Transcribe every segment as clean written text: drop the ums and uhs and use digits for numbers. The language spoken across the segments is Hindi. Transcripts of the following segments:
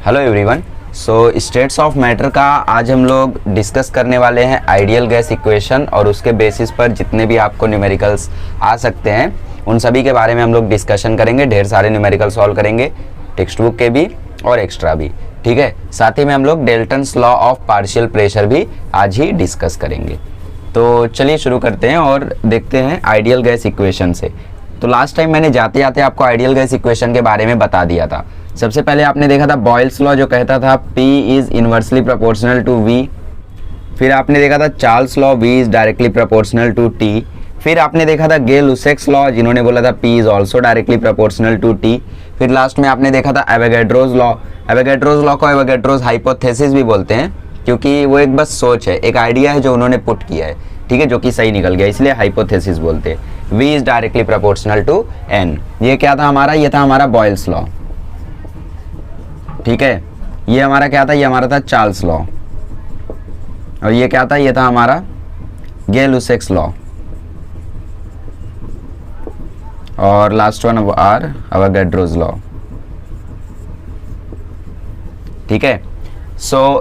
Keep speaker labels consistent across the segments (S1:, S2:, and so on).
S1: Hello everyone. States of matter का आज हम लोग डिस्कस करने वाले हैं आइडियल गैस इक्वेशन और उसके बेसिस पर जितने भी आपको न्यूमेरिकल्स आ सकते हैं उन सभी के बारे में हम लोग डिस्कशन करेंगे। ढेर सारे न्यूमेरिकल सॉल्व करेंगे, टेक्स्ट बुक के भी और एक्स्ट्रा भी, ठीक है। साथ ही में हम लोग Dalton's law of partial pressure भी आज ही डिस्कस करेंगे। तो चलिए शुरू करते हैं और देखते हैं आइडियल गैस इक्वेशन से। तो लास्ट टाइम मैंने जाते जाते आपको आइडियल गैस इक्वेशन के बारे में बता दिया था। सबसे पहले आपने देखा था बॉयल्स लॉ जो कहता था P is inversely proportional to V। फिर आपने देखा था Charles law V is directly proportional to T। फिर आपने देखा था गे-लुसेक्स लॉ जिन्होंने बोला था P is also directly proportional to T। फिर लास्ट में आपने देखा था एवोगैड्रोज लॉ। एवोगैड्रोज लॉ को एवोगैड्रोज हाइपोथेसिस भी बोलते हैं क्योंकि वो एक बस सोच है, एक आइडिया है जो उन्होंने पुट किया है, ठीक है, जो कि सही निकल गया, इसलिए हाइपोथेसिस बोलते हैं। V is directly proportional to N। ये क्या था हमारा? ये था हमारा बॉयल्स लॉ, ठीक है। ये हमारा क्या था? ये हमारा था चार्ल्स लॉ। और ये क्या था? ये था हमारा गे-लुसेक्स लॉ। और last one our Avogadro's law, ठीक है।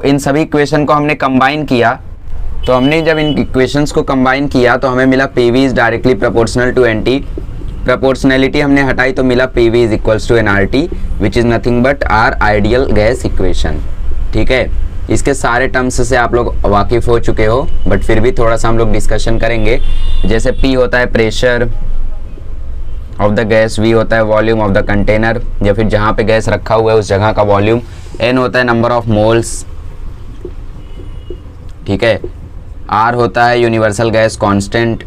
S1: इन सभी इक्वेशन को हमने कंबाइन किया। तो हमने जब इन इक्वेशंस को कंबाइन किया तो हमें मिला PV is directly proportional to NT। Proportionality हमने हटाई तो मिला PV is equals to nRT which is nothing but our ideal gas equation, ठीक है। इसके सारे टर्म्स से आप लोग वाकिफ हो चुके हो, बट फिर भी थोड़ा सा हम लोग डिस्कशन करेंगे। जैसे P होता है pressure of the gas, V होता है वॉल्यूम ऑफ द कंटेनर या फिर जहाँ पे गैस रखा हुआ है उस जगह का वॉल्यूम, N होता है नंबर ऑफ मोल्स, ठीक है। R होता है यूनिवर्सल गैस कांस्टेंट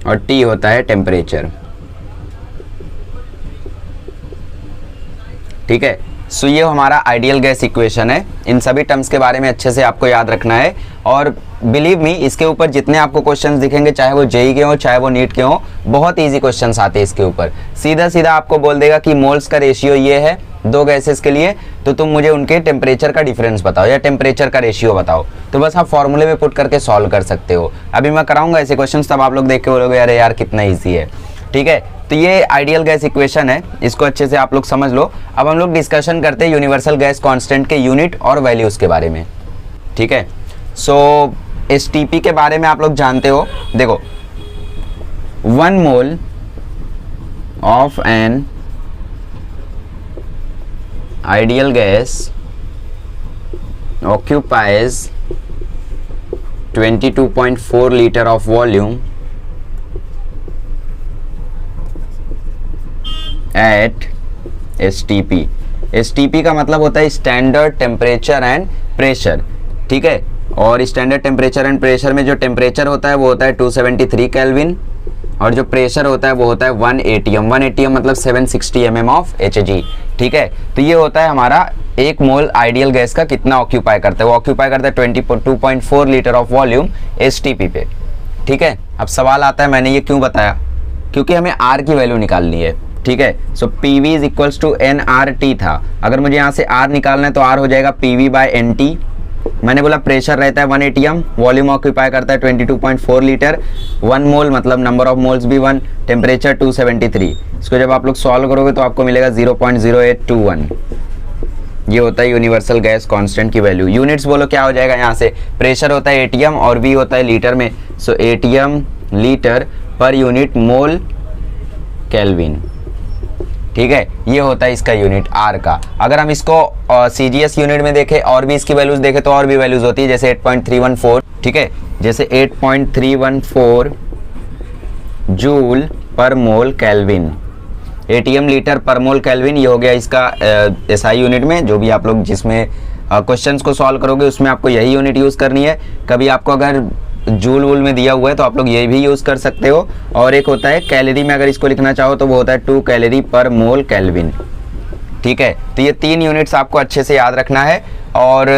S1: और T होता है टेम्परेचर, ठीक है। ये हमारा आइडियल गैस इक्वेशन है। इन सभी टर्म्स के बारे में अच्छे से आपको याद रखना है और बिलीव मी इसके ऊपर जितने आपको क्वेश्चंस दिखेंगे, चाहे वो जेई के हो चाहे वो नीट के हो, बहुत इजी क्वेश्चंस आते हैं इसके ऊपर। सीधा सीधा आपको बोल देगा कि मोल्स का रेशियो ये है दो गैसेस के लिए, तो तुम मुझे उनके टेम्परेचर का डिफरेंस बताओ या टेम्परेचर का रेशियो बताओ। तो बस आप फॉर्मूले में पुट करके सॉल्व कर सकते हो। अभी मैं कराऊंगा ऐसे क्वेश्चन, तब आप लोग देख के बोलोगे अरे यार कितना ईजी है, ठीक है। तो ये आइडियल गैस इक्वेशन है, इसको अच्छे से आप लोग समझ लो। अब हम लोग डिस्कशन करते हैं यूनिवर्सल गैस कांस्टेंट के यूनिट और वैल्यूज के बारे में, ठीक है। STP के बारे में आप लोग जानते हो। देखो 1 mole of an ideal gas occupies 22.4 liter of volume at STP। STP का मतलब होता है स्टैंडर्ड टेम्परेचर एंड प्रेशर, ठीक है। और स्टैंडर्ड टेम्परेचर एंड प्रेशर में जो टेम्परेचर होता है वो होता है 273 केल्विन और जो प्रेशर होता है वो होता है 1 atm। 1 atm मतलब 760 mm ऑफ Hg, ठीक है। तो ये होता है हमारा एक मोल आइडियल गैस का कितना ऑक्यूपाई करता है। वो ऑक्यूपाई करता है 22.4 लीटर ऑफ वॉल्यूम STP पे, ठीक है। अब सवाल आता है मैंने ये क्यों बताया, क्योंकि हमें R की वैल्यू निकालनी है, ठीक है। PV is equals to nRT था। अगर मुझे यहाँ से R निकालना है तो R हो जाएगा PV बाय NT। मैंने बोला प्रेशर रहता है 1 atm, वॉल्यूम ऑक्यूपाई करता है 22.4 लीटर, 1 मोल मतलब नंबर ऑफ मोल्स भी 1, टेम्परेचर 273। इसको जब आप लोग सॉल्व करोगे तो आपको मिलेगा 0.0821। ये होता है यूनिवर्सल गैस कांस्टेंट की वैल्यू। यूनिट्स बोलो क्या हो जाएगा, यहाँ से प्रेशर होता है atm और V होता है लीटर में, atm litre per unit mole kelvin, ठीक है। ये होता है इसका यूनिट R का। अगर हम इसको CGS यूनिट में देखें और भी इसकी वैल्यूज देखें तो और भी वैल्यूज होती है, जैसे 8.314, ठीक है। जैसे 8.314 जूल पर मोल केल्विन, atm लीटर पर मोल केल्विन। ये हो गया इसका SI यूनिट में, जो भी आप लोग जिसमें क्वेश्चंस को सॉल्व करोगे उसमें आपको यही यूनिट यूज करनी है। कभी आपको अगर जूल वूल में दिया हुआ है तो आप लोग ये भी यूज कर सकते हो। और एक होता है कैलोरी में, अगर इसको लिखना चाहो तो वो होता है 2 कैलोरी पर मोल केल्विन, ठीक है। तो ये 3 यूनिट्स आपको अच्छे से याद रखना है। और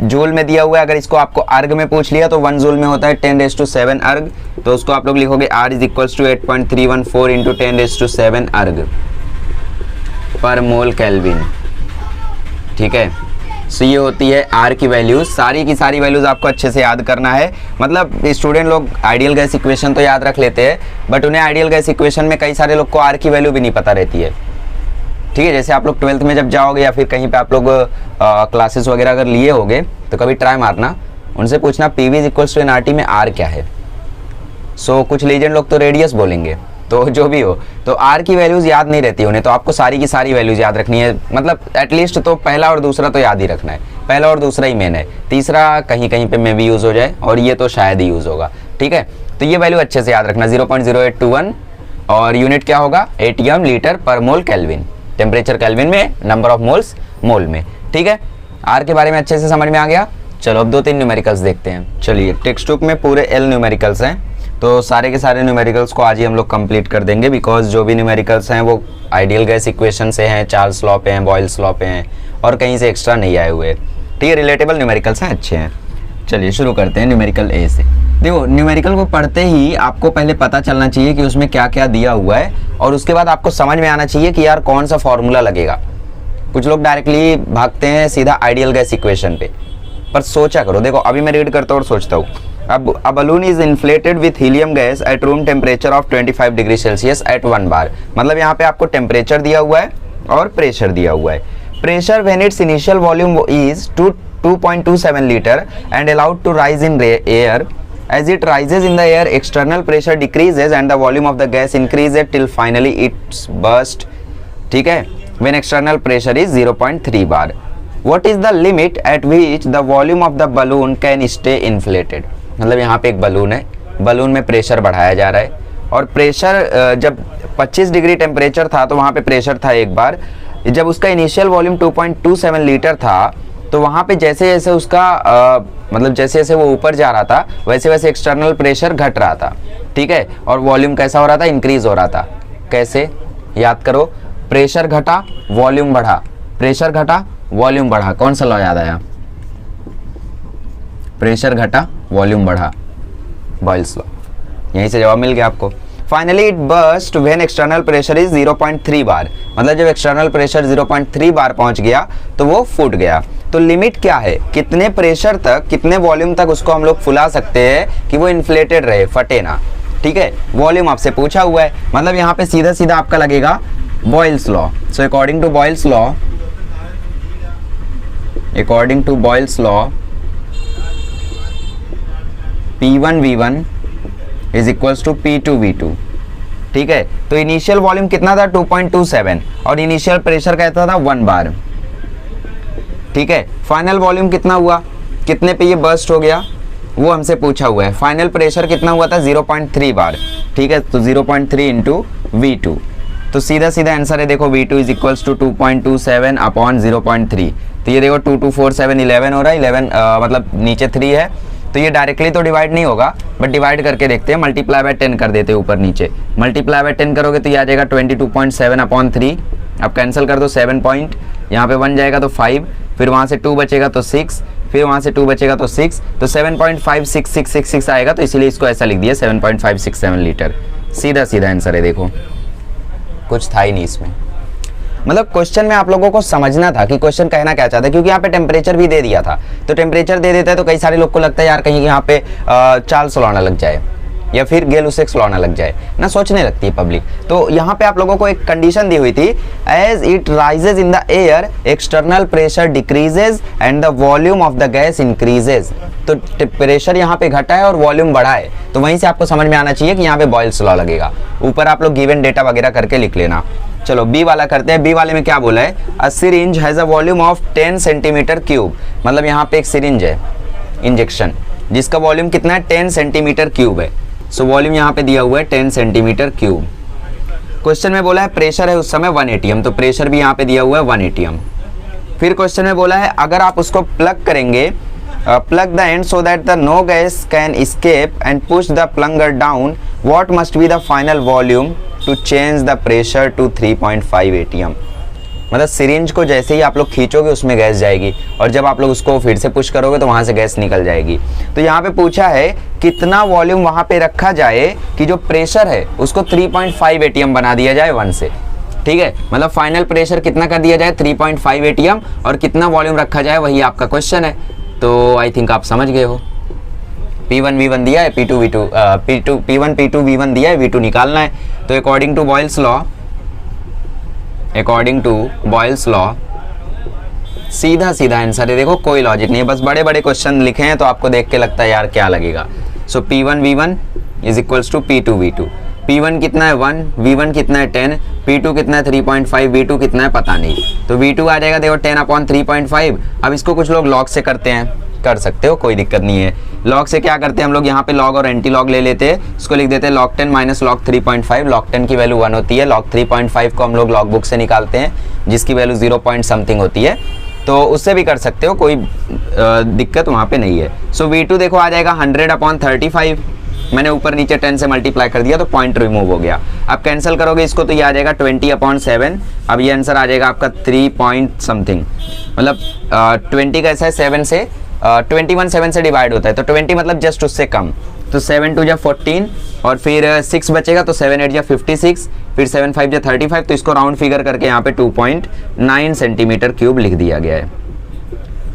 S1: जूल में दिया हुआ है, अगर इसको आपको अर्ग में पूछ लिया तो 1 जूल में होता है 10⁻7 अर्ग। तो उसको आप लोग लिखोगे R is equals to 8.314 into 10⁻7 erg पर मोल केल्विन, ठीक है। सो ये होती है आर की वैल्यूज। सारी की सारी वैल्यूज आपको अच्छे से याद करना है। मतलब स्टूडेंट लोग आइडियल गैस इक्वेशन तो याद रख लेते हैं, बट उन्हें आइडियल गैस इक्वेशन में कई सारे लोग को आर की वैल्यू भी नहीं पता रहती है। ठीक है, जैसे आप लोग 12th में जब जाओगे या फिर कहीं पे आप लोग क्लासेस वगैरह अगर लिए होगे तो कभी ट्राई मारना, उनसे पूछना PV is equals to NRT में आर क्या है। सो कुछ लीजेंड लोग तो रेडियस बोलेंगे, तो जो भी हो, तो आर की वैल्यूज याद नहीं रहती उन्हें, तो आपको सारी की सारी वैल्यूज याद रखनी है। मतलब एटलीस्ट तो पहला और दूसरा तो याद ही रखना है, पहला और दूसरा ही मेन है, तीसरा कहीं कहीं पे मे भी यूज हो जाए और ये तो शायद ही यूज होगा। ठीक है, तो ये वैल्यू अच्छे से याद रखना 0.0821 और यूनिट क्या होगा एटीएम लीटर पर मोल केल्विन, टेम्परेचर केल्विन में, नंबर ऑफ मोल्स मोल में। ठीक है, आर के बारे में अच्छे से समझ में आ गया। चलो अब 2-3 न्यूमेरिकल्स देखते हैं। चलिए टेक्स्ट बुक में पूरे एल न्यूमेरिकल्स हैं, तो सारे के सारे न्यूमेरिकल्स को आज ही हम लोग कंप्लीट कर देंगे, बिकॉज जो भी न्यूमेरिकल्स हैं वो आइडियल गैस इक्वेशन से हैं, चार्ल्स लॉ पे हैं, बॉयल्स लॉ पे हैं और कहीं से एक्स्ट्रा नहीं आए हुए। ठीक है, रिलेटेबल न्यूमेरिकल्स हैं, अच्छे हैं। चलिए शुरू करते हैं न्यूमेरिकल ए से। देखो न्यूमेरिकल को पढ़ते ही आपको पहले पता चलना चाहिए कि उसमें क्या क्या दिया हुआ है और उसके बाद आपको समझ में आना चाहिए कि यार कौन सा फॉर्मूला लगेगा। कुछ लोग डायरेक्टली भागते हैं सीधा आइडियल गैस इक्वेशन पे, पर सोचा करो। देखो अभी मैं रीड करता हूँ और सोचता हूँ। अब a balloon is inflated with helium gas at room temperature of 25 डिग्री सेल्सियस एट 1 बार। मतलब यहाँ पे आपको टेम्परेचर दिया हुआ है और प्रेशर दिया हुआ है। Pressure when it's initial volume is 2.27 litre and allowed to rise in air. As it rises in the air, external pressure decreases and the volume of the gas increases till finally it's burst. ठीक है, when external pressure is 0.3 bar. What is the limit at which the volume of the balloon can stay inflated? मतलब यहाँ पे एक बलून है, बलून में प्रेशर बढ़ाया जा रहा है और प्रेशर जब 25 डिग्री टेम्परेचर था तो वहाँ पे प्रेशर था एक बार। जब उसका इनिशियल वॉल्यूम 2.27 लीटर था तो वहाँ पे जैसे जैसे उसका मतलब जैसे जैसे वो ऊपर जा रहा था वैसे वैसे एक्सटर्नल प्रेशर घट रहा था। ठीक है, और वॉल्यूम कैसा हो रहा था, इंक्रीज हो रहा था। कैसे, याद करो, प्रेशर घटा वॉल्यूम बढ़ा, प्रेशर घटा वॉल्यूम बढ़ा। कौन सा लॉ याद आया, प्रेशर घटा वॉल्यूम बढ़ा, बॉयल्स लॉ। यहीं से जवाब मिल गया आपको। Finally it burst when external pressure is 0.3 बार। मतलब जब एक्सटर्नल प्रेशर 0.3 बार पहुंच गया तो वो फूट गया। तो लिमिट क्या है, कितने प्रेशर तक, कितने वॉल्यूम तक उसको हम लोग फुला सकते हैं कि वो इन्फ्लेटेड रहे, फटे ना। ठीक है, वॉल्यूम आपसे पूछा हुआ है। मतलब यहाँ पे सीधा सीधा आपका लगेगा Boyle's law. So according to Boyle's law, according to Boyle's law P1V1 is equals to P2V2। ठीक है, तो इनिशियल वॉल्यूम कितना था 2.27 और इनिशियल प्रेशर कहता था 1 बार। ठीक है, फाइनल वॉल्यूम कितना हुआ, कितने पे ये बर्स्ट हो गया वो हमसे पूछा हुआ है। फाइनल प्रेशर कितना हुआ था 0.3 बार। ठीक है, तो 0.3 इंटू V2, तो सीधा सीधा आंसर है। देखो V2 is equals to 2.27 upon 0.3। तो ये देखो 2 2 4 7 11 हो रहा है। 11 मतलब नीचे 3 है तो ये डायरेक्टली तो डिवाइड नहीं होगा, बट डिवाइड करके देखते हैं। मल्टीप्लाई बाय 10 कर देते हैं ऊपर नीचे। मल्टीप्लाई बाय 10 करोगे तो ये आ जाएगा 22.7 अपॉन 3। अब कैंसिल कर दो 7 पॉइंट, यहाँ पे 1 जाएगा तो 5, फिर वहाँ से 2 बचेगा तो 6, फिर वहाँ से 2 बचेगा तो 6, तो 7.56666 आएगा। तो इसीलिए इसको ऐसा लिख दिया 7.567 लीटर। सीधा सीधा आंसर है। देखो कुछ था ही नहीं इसमें। मतलब क्वेश्चन में आप लोगों को समझना था कि क्वेश्चन कहना क्या चाहता है, क्योंकि यहाँ पे टेम्परेचर भी दे दिया था। तो टेम्परेचर दे देता है तो कई सारे लोग को लगता है यार कहीं यहाँ पे चार्ल्स लॉ ना लग जाए या फिर गैलुसेक्स लॉ ना लग जाए ना, सोचने लगती है पब्लिक। तो यहाँ पे आप लोगों को एक कंडीशन दी हुई थी, as it rises in the air external pressure decreases and the volume of the gas increases. तो प्रेशर यहाँ पे घटा है और वॉल्यूम बढ़ा है, तो वहीं से आपको समझ में आना चाहिए कि यहाँ पे बॉयल्स लॉ लगेगा। ऊपर आप लोग गिवन डेटा वगैरह करके लिख लेना। चलो बी वाला करते हैं। बी वाले में क्या बोला है, a syringe has a volume of 10 centimetre cube. मतलब यहाँ पे एक सिरिंज है इंजेक्शन जिसका वॉल्यूम कितना है 10 सेंटीमीटर क्यूब है। सो वॉल्यूम यहाँ पे दिया हुआ है 10 सेंटीमीटर क्यूब। क्वेश्चन में बोला है प्रेशर है उस समय 1 atm, तो प्रेशर भी यहाँ पे दिया हुआ है 1 atm। फिर क्वेश्चन में बोला है अगर आप उसको प्लग करेंगे, plug the end so that the no gas can escape and push the plunger down, what must be the final volume to change the pressure to 3.5 atm। मतलब सिरिंज को जैसे ही आप लोग खींचोगे उसमें गैस जाएगी और जब आप लोग उसको फिर से पुश करोगे तो वहां से गैस निकल जाएगी। तो यहाँ पे पूछा है कितना वॉल्यूम वहां पे रखा जाए कि जो प्रेशर है उसको 3.5 atm बना दिया जाए 1 से। ठीक है, मतलब फाइनल प्रेशर कितना कर दिया जाए 3.5 एटीएम और कितना वॉल्यूम रखा जाए वही आपका क्वेश्चन है। तो आई थिंक आप समझ गए हो। P1 V1 दिया है, P2 V2 P1 P2 V1 दिया है, V2 निकालना है। तो अकॉर्डिंग टू बॉयल्स लॉ सीधा सीधा आंसर है। देखो कोई लॉजिक नहीं है, बस बड़े बड़े क्वेश्चन लिखे हैं तो आपको देख के लगता है यार क्या लगेगा। सो P1 V1 is equals to P2 V2। P1 कितना है 1, V1 कितना है 10, P2 कितना है 3.5, V2 कितना है पता नहीं। तो V2 आ जाएगा देखो 10/3.5। अब इसको कुछ लोग लॉग से करते हैं, कर सकते हो, कोई दिक्कत नहीं है। लॉग से क्या करते हैं हम लोग, यहाँ पे लॉग और एंटी लॉग ले लेते हैं, इसको लिख देते हैं log 10 माइनस log 3.5। log 10 की वैल्यू 1 होती है, log 3.5 को हम लोग लॉग बुक से निकालते हैं जिसकी वैल्यू 0 पॉइंट समथिंग होती है, तो उससे भी कर सकते हो, कोई दिक्कत वहाँ पे नहीं है। सो V2 देखो आ जाएगा 100/35। मैंने ऊपर नीचे 10 से मल्टीप्लाई कर दिया तो पॉइंट रिमूव हो गया। अब कैंसिल करोगे इसको तो ये आ जाएगा 20/7। अब ये आंसर आ जाएगा आपका 3 पॉइंट समथिंग, मतलब 20 कैसा है 7 से 21 7 से डिवाइड होता है, तो 20 मतलब जस्ट उससे कम। तो 7 2 जा 14 और फिर 6 बचेगा तो 7 8 जा 56, फिर 7 5 जा 35। तो इसको राउंड फिगर करके यहाँ पे 2.9 सेंटीमीटर क्यूब लिख दिया गया है।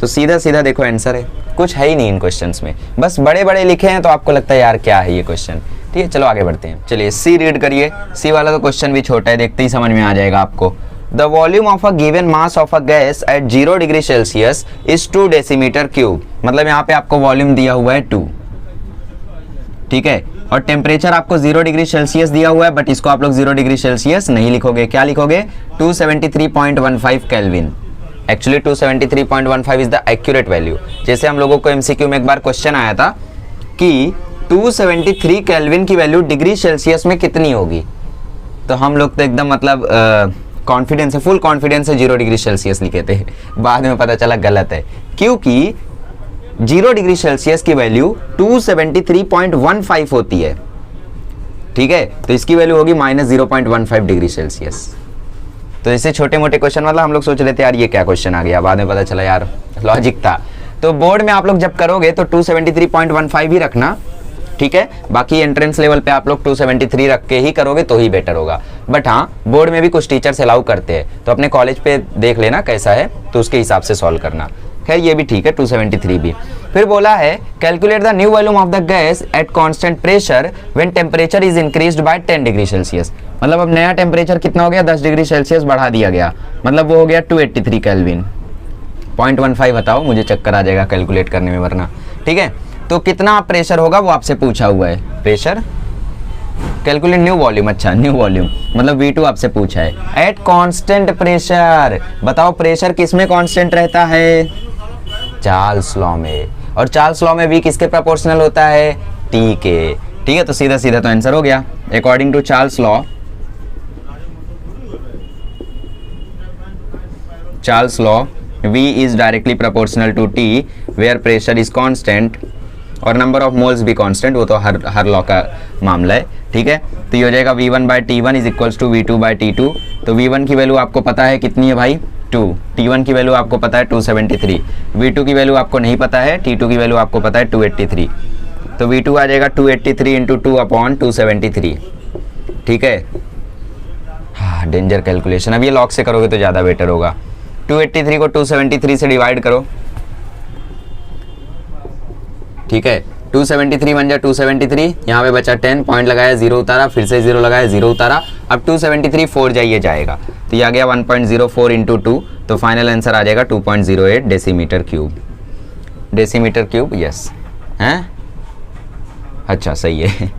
S1: तो सीधा सीधा देखो आंसर है, कुछ है ही नहीं इन क्वेश्चंस में, बस बड़े बड़े लिखे हैं तो आपको लगता है यार क्या है ये क्वेश्चन। ठीक है, चलो आगे बढ़ते हैं। चलिए सी रीड करिए। सी वाला तो क्वेश्चन भी छोटा है, देखते ही समझ में आ जाएगा आपको। The volume of a given mass of a gas at 0 degree Celsius is 2 decimetre cube. मतलब यहाँ पे आपको वॉल्यूम दिया हुआ है 2, ठीक है, और टेम्परेचर आपको 0 डिग्री सेल्सियस दिया हुआ है, बट इसको आप लोग 0 डिग्री सेल्सियस नहीं लिखोगे, क्या लिखोगे 273.15 kelvin. Actually 273.15 is the accurate value. जैसे हम लोगों को एमसीक्यू में एक बार क्वेश्चन आया था कि 273 केल्विन की वैल्यू डिग्री सेल्सियस में कितनी होगी, तो हम लोग तो एकदम मतलब कॉन्फिडेंस है, फुल कॉन्फिडेंस है 0 डिग्री सेल्सियस लिखे थे। बाद में पता चला गलत है, क्योंकि 0 डिग्री सेल्सियस की वैल्यू 273.15 होती है, ठीक है, तो इसकी वैल्यू होगी -0.15 डिग्री सेल्सियस। तो ऐसे छोटे मोटे क्वेश्चन मतलब हम लोग सोच रहे थे यार ये क्या क्वेश्चन आ गया, बाद में पता चला यार लॉजिक था। तो बोर्ड में आप लोग जब करोगे तो 273.15 ही रखना, ठीक है, बाकी एंट्रेंस लेवल पे आप लोग 273 रख के ही करोगे तो ही बेटर होगा। बट हाँ, बोर्ड में भी कुछ टीचर्स अलाउ करते हैं, तो अपने कॉलेज पे देख लेना कैसा है, तो उसके हिसाब से सॉल्व करना। खैर ये भी ठीक है, 273 भी। फिर बोला है calculate the new volume of the gas at constant pressure when temperature is increased by 10 degree Celsius. मतलब अब नया टेम्परेचर कितना हो गया, 10 डिग्री सेल्सियस बढ़ा दिया गया, मतलब वो हो गया 283 केल्विन। 0.15 बताओ, मुझे चक्कर आ जाएगा कैलकुलेट करने में वरना, ठीक है। तो कितना प्रेशर होगा वो आपसे पूछा हुआ है, प्रेशर कैलकुलेट न्यू वॉल्यूम। अच्छा न्यू वॉल्यूम मतलब V2 आपसे पूछा है एट कांस्टेंट प्रेशर। बताओ प्रेशर किस में कांस्टेंट रहता है, चार्ल्स लॉ में, और चार्ल्स लॉ में V किसके प्रोपोर्शनल होता है, T के, ठीक है। तो सीधा सीधा तो आंसर हो गया। According to Charles law V is directly proportional to T where pressure is constant और नंबर ऑफ मोल्स भी कांस्टेंट, वो तो हर लॉ का मामला है, ठीक है। तो ये हो जाएगा V1/T1 is equals to V2/T2। तो V1 की वैल्यू आपको पता है कितनी है भाई 2, T1 की वैल्यू आपको पता है 273, V2 की वैल्यू आपको नहीं पता है, T2 की वैल्यू आपको पता है 283। तो V2 आ जाएगा 283 इंटू 2/273, ठीक है। हाँ डेंजर कैलकुलेशन, अब ये लॉग से करोगे तो ज़्यादा बेटर होगा। 283 को 273 से डिवाइड करो, ठीक है। 273 बन जाए 273, यहाँ पे बचा 10, पॉइंट लगाया 0 उतारा, फिर से 0 लगाया 0 उतारा। अब 273 4 जाइए जाएगा, तो ये आ गया 1.04 इंटू 2, तो फाइनल आंसर आ जाएगा 2.08 decimetre cube. Decimetre cube yes हैं, अच्छा सही है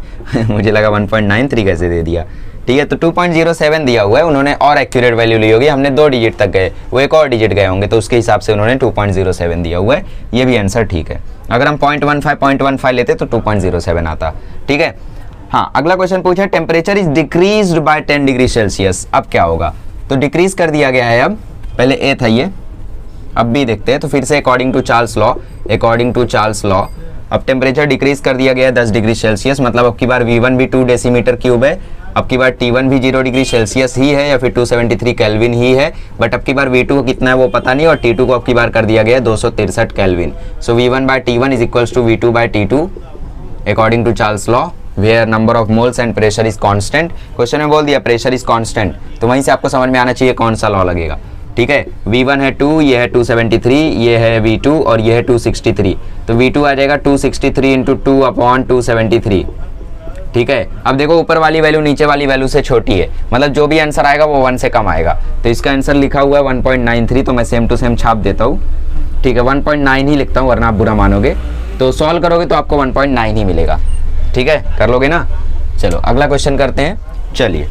S1: मुझे लगा 1.93 कैसे दे दिया, ठीक है। तो 2.07 दिया हुआ है, उन्होंने और एक्यूरेट वैल्यू ली होगी, हमने 2 डिजिट तक गए, वो एक और डिजिट गए होंगे, तो उसके हिसाब से उन्होंने 2.07 दिया हुआ है। ये भी आंसर ठीक है। अगर हम 0.15 लेते तो 2.07 आता, ठीक है। हाँ अगला क्वेश्चन पूछा है temperature is decreased bye 10 degree Celsius. अब क्या होगा, तो डिक्रीज कर दिया गया है, अब पहले ए था ये, अब बी देखते हैं। तो फिर से अकॉर्डिंग टू चार्ल्स लॉ अब टेम्परेचर डिक्रीज कर दिया गया है 10 डिग्री सेल्सियस, मतलब अब की बार V1 भी 2 डेसीमीटर क्यूब है, अब की बार T1 भी 0 डिग्री सेल्सियस ही है या फिर 273 केल्विन ही है, बट अब की बार V2 कितना है वो पता नहीं, और T2 को अब की बार कर दिया गया है 263 kelvin. So V1/T1 is equals to V2/T2 according to Charles law. Where number of moles and pressure is constant. Question में बोल दिया प्रेशर इज कांस्टेंट, तो वहीं से आपको समझ में आना चाहिए कौन सा लॉ लगेगा। ठीक है, V1 है 2, ये है 273, ये है V2 और ये है 263, तो V2 आ जाएगा 263 इंटू 2/273। ठीक है, अब देखो ऊपर वाली वैल्यू नीचे वाली वैल्यू से छोटी है, मतलब जो भी आंसर आएगा वो 1 से कम आएगा, तो इसका आंसर लिखा हुआ है 1.93, तो मैं सेम टू सेम छाप देता हूँ। ठीक है, 1.9 ही लिखता हूँ वरना आप बुरा मानोगे, तो सॉल्व करोगे तो आपको 1.9 ही मिलेगा। ठीक है, कर लोगे ना। चलो अगला क्वेश्चन करते हैं, चलिए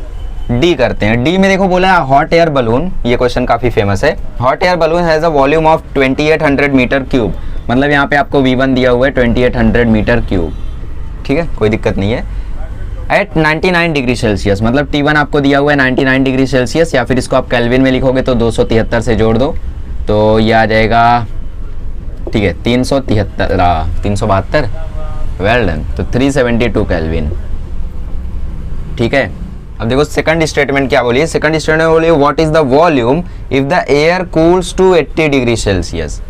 S1: डी करते हैं। डी में देखो बोला है हॉट एयर बलून, ये क्वेश्चन काफी फेमस है। Hot air balloon has a volume of 2800 metre cube, मतलब यहाँ पे आपको V1 दिया हुआ है 2800 मीटर क्यूब। ठीक है, कोई दिक्कत नहीं है। एट 99 डिग्री सेल्सियस, मतलब T1 आपको दिया हुआ है 99 डिग्री सेल्सियस, या फिर इसको आप केल्विन में लिखोगे तो 273 से जोड़ दो तो ये आ जाएगा, ठीक है 372, वेल डन, तो 372 केल्विन। ठीक है, अब देखो सेकंड स्टेटमेंट क्या बोलिए, सेकंड स्टेटमेंट बोलिए what is the volume if the air cools to 80 degree Celsius.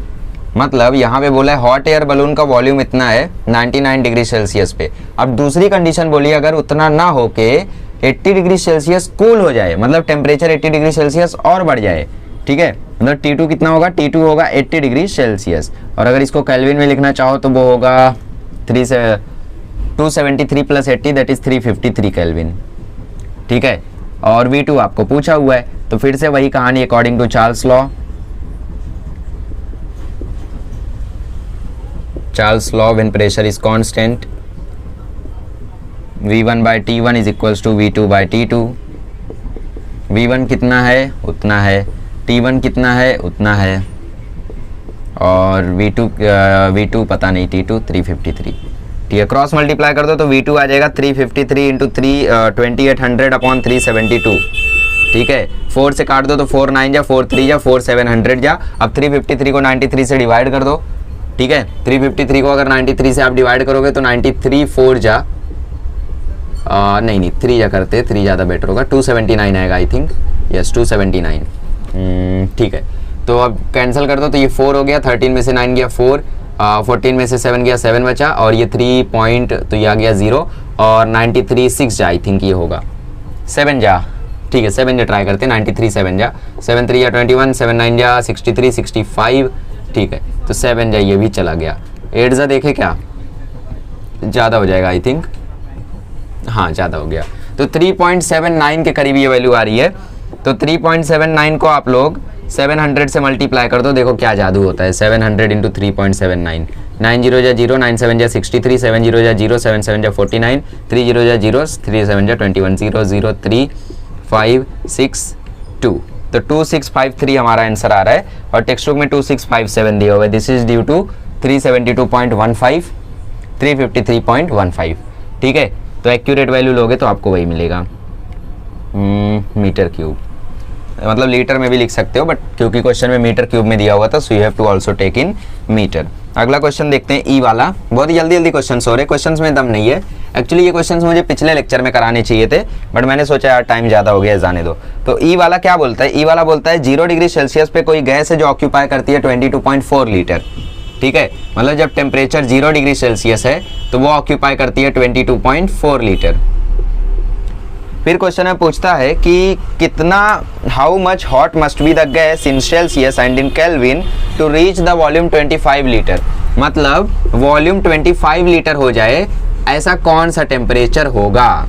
S1: मतलब यहाँ पे बोला है हॉट एयर बलून का वॉल्यूम इतना है 99 डिग्री सेल्सियस पे। अब दूसरी कंडीशन बोली अगर उतना ना हो के 80 डिग्री सेल्सियस कूल हो जाए, मतलब टेम्परेचर 80 डिग्री सेल्सियस और बढ़ जाए। ठीक है, मतलब T2 कितना होगा, T2 होगा 80 डिग्री सेल्सियस, और अगर इसको केल्विन में लिखना चाहो तो वो होगा 273 प्लस 80 दैट इज 353 केल्विन। ठीक है, और V2 आपको पूछा हुआ है, तो फिर से वही कहानी according to Charles law when pressure is constant V1 by T1 is equals to V2 by T2। V1 कितना है उतना है, T1 कितना है उतना है, और V2 पता नहीं, T2 353। ठीक है, क्रॉस मल्टीप्लाई कर दो तो V2 आ जाएगा 353 इंटू 2800 अपॉन 372। ठीक है, 4 से काट दो तो 4 9 जा, 4 3 जा, 4 700 जा। अब 353 को 93 से डिवाइड कर दो। ठीक है, 353 को अगर 93 से आप डिवाइड करोगे तो 93 4 जा, नहीं 3 जा करते, 3 ज़्यादा बेटर होगा, 279 आएगा आई थिंक, यस 279। ठीक है, तो अब कैंसिल कर दो तो ये 4 हो गया, 13 में से 9 गया 4, 14 में से 7 गया 7 बचा, और ये 3 पॉइंट तो ये आ गया 0, और 93 6 जा आई थिंक ये होगा 7 जा। ठीक है, 7 जा ट्राई करते हैं, 93 7 जा, 7 3 जा 21, 7 9 जा 63 65। ठीक है, तो 7 जा ये भी चला गया, 8 जा देखे क्या ज़्यादा हो जाएगा आई थिंक, हाँ ज़्यादा हो गया, तो 3.79 के करीब ये वैल्यू आ रही है। तो 3.79 को आप लोग 700 से मल्टीप्लाई कर दो, देखो क्या जादू होता है। 700 इंटू 3.79, 9 0 जा 0, 9 7 जा 63, 7 0 जा 0, 7 7 जा 49, 3 0 जा 0, 3 7 जा 21, 0 0 3 5 6 2, तो 2653 हमारा आंसर आ रहा है, और टेक्स्ट बुक में 2657 दिया हुआ है। This is due to 372.15, 353.15। ठीक है, तो एक्यूरेट वैल्यू लोगे तो आपको वही मिलेगा, मीटर क्यूब, मतलब लीटर में भी लिख सकते हो, बट क्योंकि क्वेश्चन में मीटर क्यूब में दिया हुआ था, so you have to also take in metre. अगला क्वेश्चन देखते हैं, ई वाला। बहुत ही जल्दी क्वेश्चंस हो रहे, क्वेश्चंस में दम नहीं है। एक्चुअली ये क्वेश्चंस मुझे पिछले लेक्चर में कराने चाहिए थे, बट मैंने सोचा यार टाइम ज़्यादा हो गया, जाने दो। तो ई वाला क्या बोलता है, ई वाला बोलता है 0 डिग्री सेल्सियस पे कोई गैस है जो ऑक्यूपाई करती है 22.4 लीटर। ठीक है, मतलब जब टेम्परेचर 0 डिग्री सेल्सियस है तो वो ऑक्यूपाई करती है 22.4 लीटर। फिर क्वेश्चन में पूछता है कि कितना, how much hot must be the gas in Celsius and in kelvin to reach the volume 25 litre. मतलब वॉल्यूम 25 लीटर हो जाए ऐसा कौन सा टेम्परेचर होगा।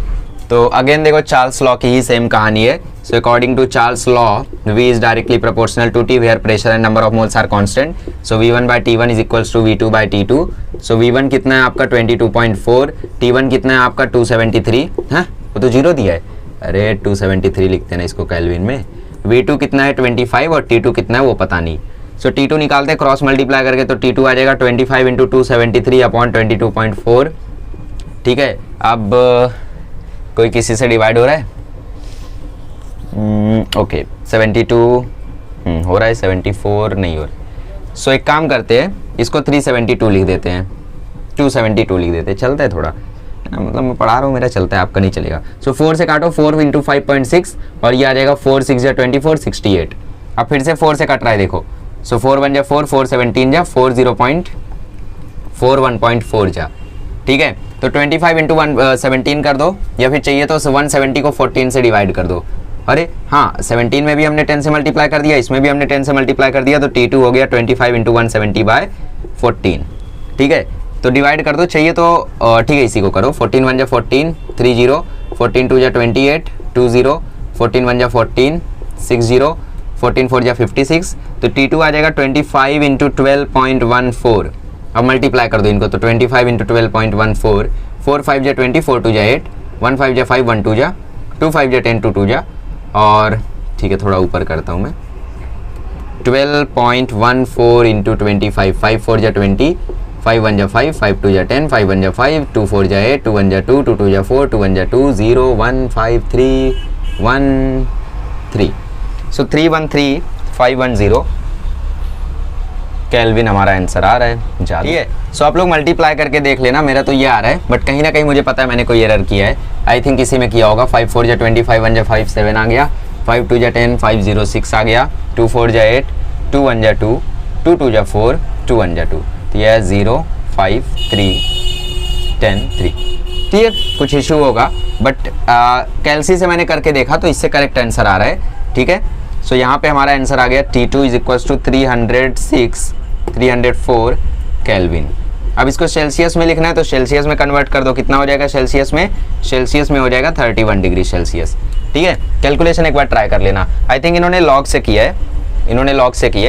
S1: तो अगेन देखो चार्ल्स लॉ की ही सेम कहानी है। So according to Charles law V is directly proportional to T where pressure and number of moles are constant. So V1 by T1 is equals to V2 by T2. So V1 कितना है आपका 22.4, T1 कितना है आपका 273, हाँ वो तो 0 दिया है, अरे 273 लिखते ना इसको केल्विन में। V2 कितना है 25 और T2 कितना है वो पता नहीं। सो T2 निकालते हैं क्रॉस मल्टीप्लाई करके, तो T2 आ जाएगा 25 इंटू 273 अपॉन 22.4। ठीक है, अब कोई किसी से डिवाइड हो रहा है, ओके 72 हो रहा है, 74 नहीं हो रहा। सो एक काम करते हैं, इसको 372 लिख देते हैं, 272 लिख देते हैं, चलता है थोड़ा, मतलब मैं पढ़ा रहा हूँ मेरा चलता है, आपका नहीं चलेगा। सो 4 से काटो, 4 इंटू 5.6 और ये आ जाएगा 4 6 जा 24 68। अब फिर से 4 से कट रहा है देखो, सो 4 1 जा 4, 4 17 जा 4 0.41.4 जा। ठीक है, तो 25 इंटू 17 कर दो, या फिर चाहिए तो 170 को 14 से डिवाइड कर दो। अरे हाँ, 17 में भी हमने 10 से मल्टीप्लाई कर दिया, इसमें भी हमने 10 से मल्टीप्लाई कर दिया, तो T2 हो गया 25 इंटू 170/14। ठीक है, तो डिवाइड कर दो, चाहिए तो ठीक है इसी को करो। 14 1 जा 14, 3 0, 14 2 जा 28, 2 0, 14 1 जा 14, 6 0, 14 4 जा 56, तो T2 आ जाएगा 25 इंटू 12.14। अब मल्टीप्लाई कर दो इनको, तो 25 इंटू 12.14, 4 5 जा 20, 4 2 जा 8, 1 5 जा 5, 1 2 जा 2, 5 जा 10, 2 2 जा, और ठीक है थोड़ा ऊपर करता हूँ मैं, 12.14 इंटू 25, 5 4 जा 20, 5 1 जा 5, 5 2 जा 10, 5 1 जा 5, 2 4 जा 8, 2 1 जा 2, 2 2 जा 4, 2 1 जा 2, 0 1 5 3 1 3, सो 313,510 केल्विन हमारा आंसर आ रहा है। ठीक है, सो आप लोग मल्टीप्लाई करके देख लेना, मेरा तो ये आ रहा है, बट कहीं ना कहीं मुझे पता है मैंने कोई एरर किया है। आई थिंक इसी में किया होगा। 5 4 जा 20, 5 1 जा 5, 7 आ गया, 5 2 जा 10, 5 0 6 आ गया, 2 4 जा 8, 2 1 जा 2, 2 2 जा 4, 2 1 जा 2, तो यह 0 5 3 10 3। ठीक है, कुछ इशू होगा, बट कैलसी से मैंने करके देखा तो इससे करेक्ट आंसर आ रहा है। ठीक है, सो यहाँ पे हमारा आंसर आ गया T2 is equal to 304 kelvin. अब इसको सेल्सियस में लिखना है, तो सेल्सियस में कन्वर्ट कर दो, कितना हो जाएगा सेल्सियस में? सेल्सियस में हो जाएगा 31 डिग्री सेल्सियस। ठीक है, कैलकुलेशन एक बार ट्राई कर लेना। आई थिंक इन्होंने लॉग से किया है,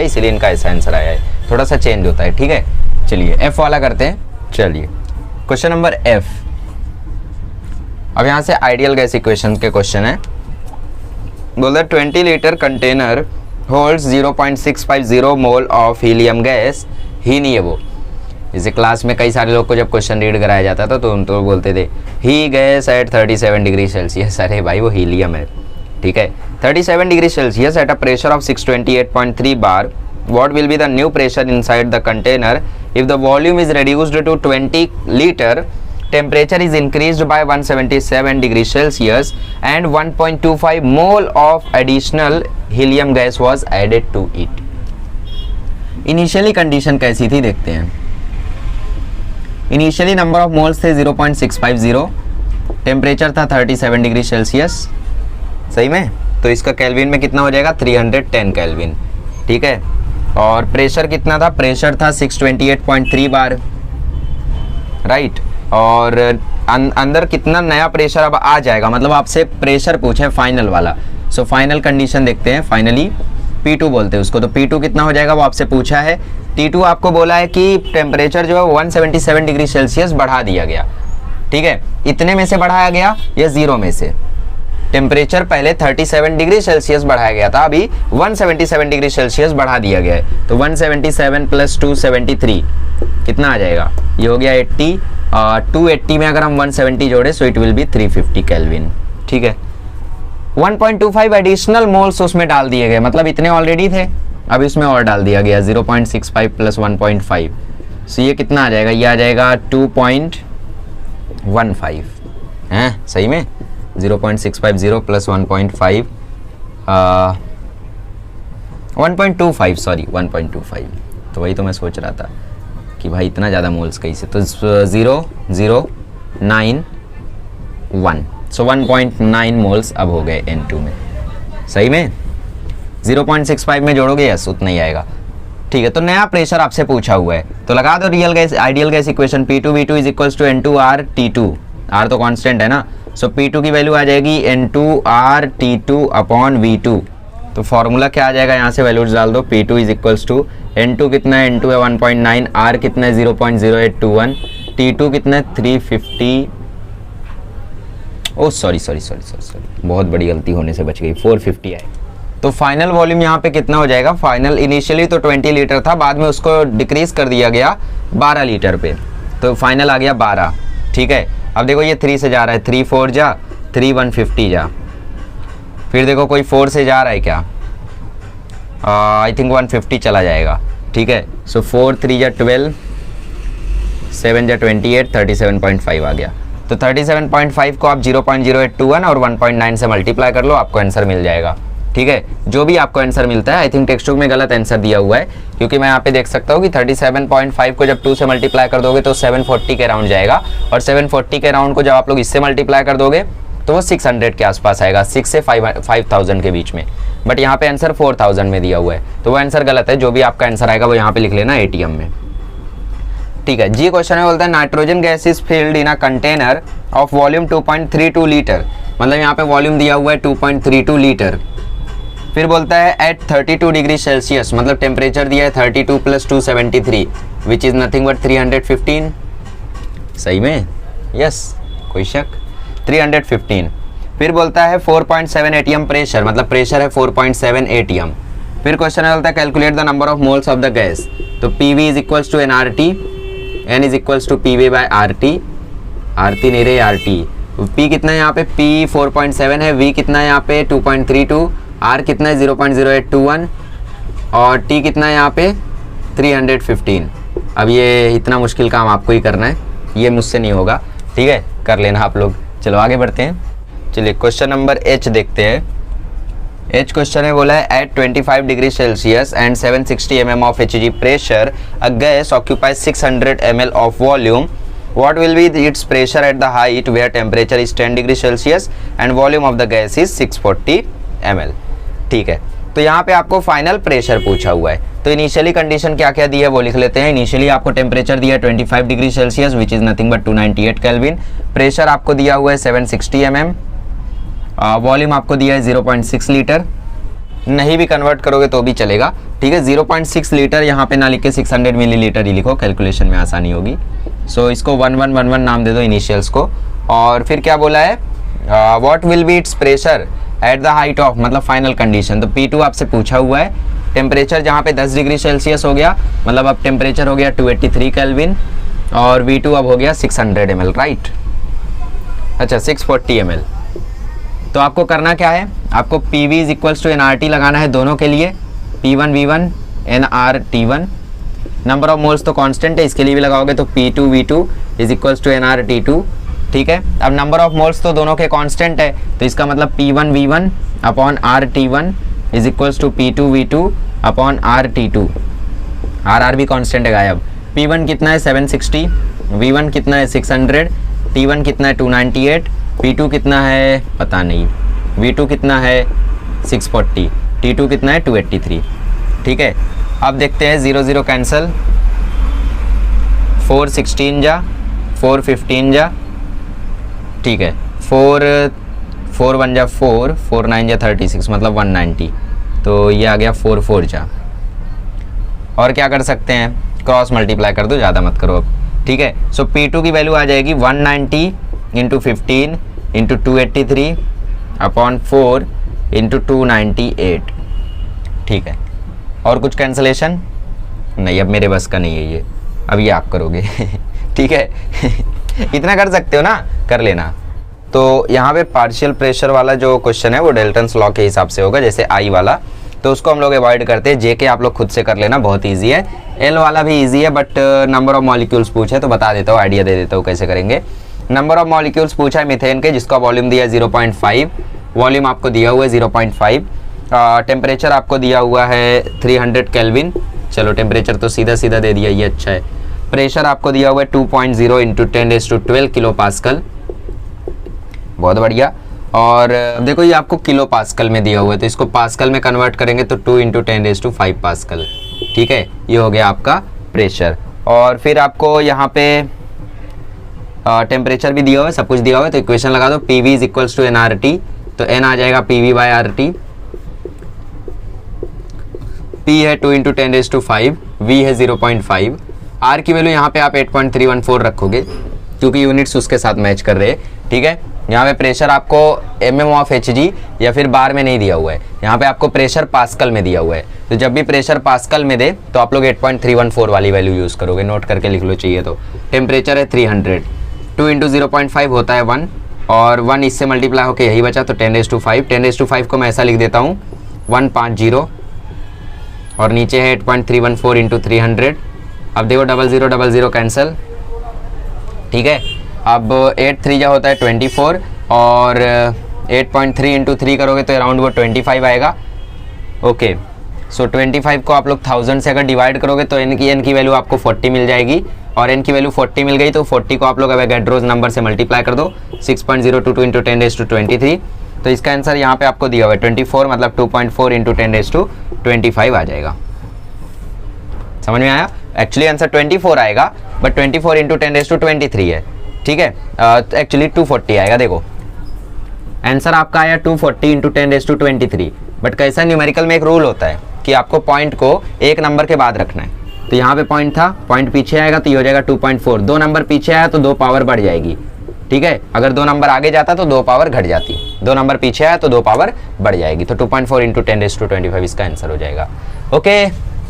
S1: इसीलिए इनका ऐसा आंसर आया है, थोड़ा सा चेंज होता है। ठीक है, चलिए F वाला करते हैं। चलिए क्वेश्चन नंबर F। अब यहाँ से आइडियल गैस इक्वेशन के क्वेश्चन है। बोल 20 litre container holds 0.650 mole of helium gas. ही नहीं है वो, जैसे क्लास में कई सारे लोग को जब क्वेश्चन रीड कराया जाता था तो उन तो बोलते थे ही गैस एट 37 डिग्री सेल्सियस। अरे भाई वो हीलियम है। ठीक है, 37 degree Celsius at a pressure of 628.3 bar, what will be the new pressure inside the container if the volume is reduced to 20 liter, temperature is increased by 177 degree Celsius and 1.25 mole of additional helium gas was added to it. Initially condition कैसी थी देखते हैं। Initially number of moles थे 0.650, temperature था 37 डिग्री सेल्सियस। सही में, तो इसका केल्विन में कितना हो जाएगा 310 केल्विन। ठीक है, और प्रेशर कितना था? प्रेशर था 628.3 बार, राइट। और अंदर कितना नया प्रेशर अब आ जाएगा, मतलब आपसे प्रेशर पूछे फाइनल वाला। सो फाइनल कंडीशन देखते हैं। फाइनली P2 बोलते हैं उसको, तो P2 कितना हो जाएगा वो आपसे पूछा है। T2 आपको बोला है कि टेम्परेचर जो है 177 डिग्री सेल्सियस बढ़ा दिया गया। ठीक है, इतने में से बढ़ाया गया या 0 में से? टेम्परेचर पहले 37 डिग्री सेल्सियस बढ़ाया गया था, अभी 177 डिग्री सेल्सियस बढ़ा दिया गया है। तो 177 प्लस 273 कितना आ जाएगा? ये हो गया 80। 280 में अगर हम 170 जोड़े so it will be 350 kelvin. ठीक है, 1.25 एडिशनल मोल्स उसमें डाल दिए गए, मतलब इतने ऑलरेडी थे, अब इसमें और डाल दिया गया 0.65 प्लस 1.5। सो ये कितना आ जाएगा? ये आ जाएगा 2.15 हैं सही में। 0.650 प्लस 1.5 1.25 सॉरी 1.25। तो वही तो मैं सोच रहा था कि भाई इतना ज़्यादा मोल्स कैसे। तो 0.091, सो 1.9 मोल्स अब हो गए N2 में। सही में 0.65 में जोड़ोगे यस उतना ही आएगा। ठीक है, तो नया प्रेशर आपसे पूछा हुआ है, तो लगा दो real gas ideal gas equation. P2 V2 is equals to N2R T2। R तो कांस्टेंट है ना, सो P2 की वैल्यू आ जाएगी N2R T2 अपॉन V2। तो फॉर्मूला क्या आ जाएगा, यहाँ से वैल्यूज डाल दो। P2 is equals to N2 कितना है? N2 है 1.9, R कितना है 0.0821, T2 कितना है 350। ओ सॉरी, बहुत बड़ी गलती होने से बच गई, 450 है। तो फाइनल वॉल्यूम यहाँ पे कितना हो जाएगा? फाइनल इनिशियली तो 20 लीटर था, बाद में उसको डिक्रीज कर दिया गया 12 लीटर पे, तो फाइनल आ गया 12। ठीक है, अब देखो ये 3 से जा रहा है, 3 4 जा 3 150 जा, फिर देखो कोई 4 से जा रहा है क्या? आई थिंक 150 चला जाएगा। ठीक है, सो 4 3 जा 12, 7 जा 28, 37.5 आ गया। तो 37.5 को आप 0.0821 और 1.9 से मल्टीप्लाई कर लो, आपको आंसर मिल जाएगा। ठीक है, जो भी आपको आंसर मिलता है, आई थिंक टेक्स्ट बुक में गलत आंसर दिया हुआ है, क्योंकि मैं यहाँ पे देख सकता हूँ कि 37.5 को जब 2 से मल्टीप्लाई कर दोगे तो 740 के राउंड जाएगा, और 740 के राउंड को जब आप लोग इससे मल्टीप्लाई कर दोगे तो वो 600 के आसपास आएगा, 6 से 5000 के बीच में। बट यहाँ पे आंसर 4000 में दिया हुआ है, तो वो आंसर गलत है। जो भी आपका आंसर आएगा वो यहाँ पे लिख लेना एटीएम में, ठीक है। जी क्वेश्चन में बोलता है nitrogen gas is filled in a container of volume 2.32 litre, मतलब यहाँ पे वॉल्यूम दिया हुआ है 2.32 लीटर। फिर बोलता है एट 32 डिग्री सेल्सियस, मतलब टेम्परेचर दिया है 32 + 273 विच इज नथिंग बट 315। सही में? यस, कोई शक? 315। फिर बोलता है 4.7 एटीएम प्रेशर, मतलब प्रेशर है 4.7 एटीएम। फिर क्वेश्चन में बोलता है calculate the number of moles of the gas, तो PV is equals to nRT, N is equals to PV/RT, RT नहीं रहे RT। P कितना है यहाँ पे? P 4.7 है, V कितना है यहाँ पे? 2.32, R कितना है? 0.0821, और T कितना है यहाँ पे? 315। अब ये इतना मुश्किल काम आपको ही करना है, ये मुझसे नहीं होगा, ठीक है, कर लेना आप लोग। चलो आगे बढ़ते हैं। चलिए क्वेश्चन नंबर H देखते हैं। H क्वेश्चन है, बोला है एट 25 डिग्री सेल्सियस एंड 760 mm ऑफ Hg pressure a gas occupies 600 ml of volume, what will be its pressure at the height where temperature is 10 degree Celsius and volume of the gas is 640 ml। ठीक है, तो यहाँ पे आपको फाइनल प्रेशर पूछा हुआ है, तो इनिशियली कंडीशन क्या क्या दी है वो लिख लेते हैं। इनिशियली आपको टेम्परेचर दिया है 25 डिग्री Celsius which is nothing but 298 kelvin, pressure आपको दिया हुआ है 760 mm, वॉल्यूम आपको दिया है 0.6 लीटर, नहीं भी कन्वर्ट करोगे तो भी चलेगा, ठीक है। 0.6 लीटर यहाँ पे ना लिख के 600 मिलीलीटर ही लिखो, कैलकुलेशन में आसानी होगी। सो इसको 1111 नाम दे दो इनिशियल्स को। और फिर क्या बोला है, what will be it's pressure at the height of, मतलब फाइनल कंडीशन, तो P2 आपसे पूछा हुआ है। टेम्परेचर जहाँ पे 10 डिग्री सेल्सियस हो गया, मतलब अब टेम्परेचर हो गया 283 केल्विन, और V2 अब हो गया 600 ml, राइट? अच्छा 640 ml। तो आपको करना क्या है, आपको PV is equals to nRT लगाना है दोनों के लिए, P1 V1 nRT1। Number of moles तो कांस्टेंट है, इसके लिए भी लगाओगे तो P2 V2 is equals to nRT2, ठीक है। अब नंबर ऑफ मोल्स तो दोनों के कांस्टेंट है, तो इसका मतलब P1 V1 upon RT1 is equals to P2 V2 upon RT2। RR भी कांस्टेंट है गायब। P1 कितना है 760, V1 कितना है 600, T1 कितना है 298, P2 कितना है पता नहीं, V2 कितना है 640, T2 कितना है 283, ठीक है। अब देखते हैं 0 0 कैंसिल, 4 16 जा, 4 15 जा, ठीक है, 4 1 जा 4, 4 9 जा 36, मतलब 190, तो ये आ गया 4 4 जा। और क्या कर सकते हैं, क्रॉस मल्टीप्लाई कर दो, ज़्यादा मत करो अब, ठीक है। सो P2 की वैल्यू आ जाएगी 190 इंटू 15 इंटू 283 अपॉन 4 इंटू 298, ठीक है। और कुछ कैंसलेशन नहीं, अब मेरे बस का नहीं है ये, अब ये आप करोगे ठीक है इतना कर सकते हो ना, कर लेना। तो यहाँ पे पार्शियल प्रेशर वाला जो क्वेश्चन है वो डेल्टन्स लॉ के हिसाब से होगा, जैसे आई वाला, तो उसको हम लोग अवॉइड करते हैं। जे के आप लोग खुद से कर लेना, बहुत ईजी है। एल वाला भी ईजी है, बट नंबर ऑफ मॉलिक्यूल्स पूछे तो बता देता हूँ, आइडिया दे देता हूँ कैसे करेंगे। नंबर ऑफ मॉलिक्यूल्स पूछा है मिथेन के, जिसका वॉल्यूम दिया है 0.5, वॉल्यूम आपको दिया हुआ है 0.5, टेम्परेचर आपको दिया हुआ है 300 केल्विन, चलो टेम्परेचर तो सीधा सीधा दे दिया, ये अच्छा है। प्रेशर आपको दिया हुआ है 2.0 इंटू 10⁻12 किलो पास्कल, बहुत बढ़िया। और देखो ये आपको किलो पास्कल में दिया हुआ है, तो इसको पास्कल में कन्वर्ट करेंगे तो 2 इंटू 10⁵ पास्कल, ठीक है। ये हो गया आपका प्रेशर। और फिर आपको यहाँ पे टेम्परेचर भी दिया हुआ है, सब कुछ दिया हुआ है, तो इक्वेशन लगा दो, PV is equals to nRT, तो N आ जाएगा PV/RT, P है 2 इंटू 10⁵, V है 0.5, R की वैल्यू यहाँ पे आप 8.314 रखोगे क्योंकि यूनिट्स उसके साथ मैच कर रहे हैं, ठीक है। यहाँ पे प्रेशर आपको mm ऑफ Hg या फिर बार में नहीं दिया हुआ है, यहाँ पे आपको प्रेशर पास्कल में दिया हुआ है, तो जब भी प्रेशर पास्कल में दे तो आप लोग 8.314 वाली वैल्यू यूज़ करोगे, नोट करके लिख लो चाहिए तो। टेम्परेचर है 300, 2 इंटू 0.5 होता है 1, और 1 इससे मल्टीप्लाई होकर यही बचा, तो 10⁵, 10⁵ को मैं ऐसा लिख देता हूँ 150, और नीचे है 8.314 इंटू 300। अब देखो 0000 कैंसिल, ठीक है। अब 8 3 जा होता है 24, और 8.3 इंटू 3 करोगे तो अराउंड वो 25 आएगा, ओके, सो 25 को आप लोग 1000 से अगर डिवाइड करोगे तो n की वैल्यू आपको 40 मिल जाएगी, और n की वैल्यू 40 मिल गई तो 40 को आप लोग एवोगाड्रोस नंबर से मल्टीप्लाई कर दो 6.022 इंटू 10⁻23। तो इसका आंसर यहाँ पे आपको दिया हुआ है 24, मतलब 2.4 इंटू 10⁻25 आ जाएगा। समझ में आया? एक्चुअली आंसर 24 आएगा, बट 24 इंटू 10⁻23 है, ठीक है। एक्चुअली 240 आएगा। देखो आंसर आपका आया 240 इंटू 10⁻23, बट कैसा न्यूमेरिकल में एक रूल होता है कि आपको पॉइंट को एक नंबर के बाद रखना है। तो यहाँ पे पॉइंट था, पॉइंट पीछे आएगा तो ये हो जाएगा 2.4, 2 नंबर पीछे आया तो 2 पावर बढ़ जाएगी, ठीक है। अगर 2 नंबर आगे जाता तो 2 पावर घट जाती, 2 नंबर पीछे आया तो 2 पावर बढ़ जाएगी। तो 2.4 इंटू 10⁻25 इसका आंसर हो जाएगा। ओके,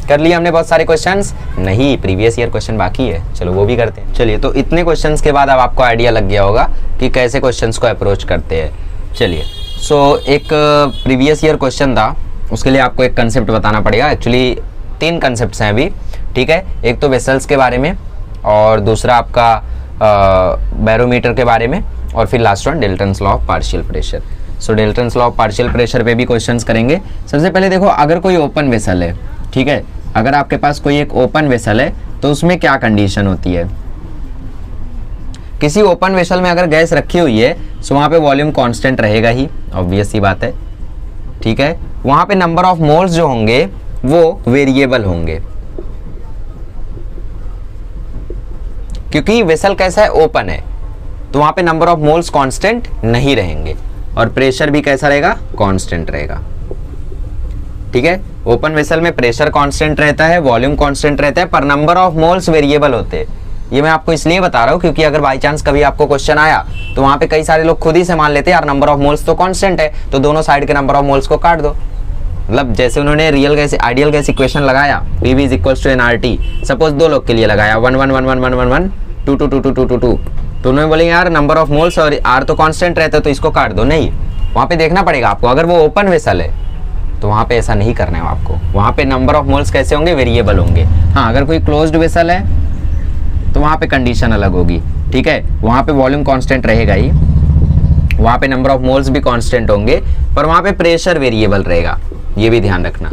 S1: कर लिया हमने बहुत सारे क्वेश्चंस? नहीं, प्रीवियस ईयर क्वेश्चन बाकी है, चलो वो भी करते हैं। चलिए, तो इतने क्वेश्चंस के बाद अब आपको आइडिया लग गया होगा कि कैसे क्वेश्चंस को अप्रोच करते हैं। चलिए, सो एक प्रीवियस ईयर क्वेश्चन था, उसके लिए आपको एक कंसेप्ट बताना पड़ेगा। एक्चुअली 3 कंसेप्ट्स हैं अभी, ठीक है। एक तो वेसल्स के बारे में, और दूसरा आपका बैरोमीटर के बारे में, और फिर last one Dalton's law of partial pressure. So Dalton's law of partial pressure पे भी क्वेश्चंस करेंगे। सबसे पहले देखो, अगर कोई ओपन वेसल है, ठीक है, अगर आपके पास कोई एक ओपन वेसल है तो उसमें क्या कंडीशन होती है। किसी ओपन वेसल में अगर गैस रखी हुई है तो वहां पे वॉल्यूम कांस्टेंट रहेगा ही, ऑब्वियस सी बात है, ठीक है। वहां पे नंबर ऑफ मोल्स जो होंगे वो वेरिएबल होंगे, क्योंकि वेसल कैसा है, ओपन है, तो वहां पे नंबर ऑफ मोल्स कांस्टेंट नहीं रहेंगे, और प्रेशर भी कैसा रहेगा, कांस्टेंट रहेगा, ठीक है। ओपन वेसल में प्रेशर कांस्टेंट रहता है, वॉल्यूम कांस्टेंट रहता है, पर नंबर ऑफ मोल्स वेरिएबल होते हैं। ये मैं आपको इसलिए बता रहा हूँ क्योंकि अगर बाई चांस कभी आपको क्वेश्चन आया तो वहां पे कई सारे लोग खुद ही से मान लेते हैं यार नंबर ऑफ मोल्स तो कांस्टेंट है, तो दोनों साइड के नंबर ऑफ मोल्स को काट दो। मतलब जैसे उन्होंने real gas ideal gas equation लगाया, PV is equals to nRT, suppose 2 लोग के लिए लगाया 1 1 1 1 1 1 1 2 2 2 2 2 2 2, तो उन्होंने बोले यार नंबर ऑफ मोल्स और R तो कांस्टेंट रहता है तो इसको काट दो। नहीं, वहां पे देखना पड़ेगा आपको, अगर वो ओपन वेसल है तो वहां पे ऐसा नहीं करना है आपको, वहां पे नंबर ऑफ मोल्स कैसे होंगे, वेरिएबल होंगे। हाँ, अगर कोई क्लोज्ड वेसल है तो वहां पे कंडीशन अलग होगी, ठीक है। वहां पे वॉल्यूम कांस्टेंट रहेगा ही, वहां पे नंबर ऑफ मोल्स भी कांस्टेंट होंगे, पर वहां पे प्रेशर वेरिएबल रहेगा, ये भी ध्यान रखना।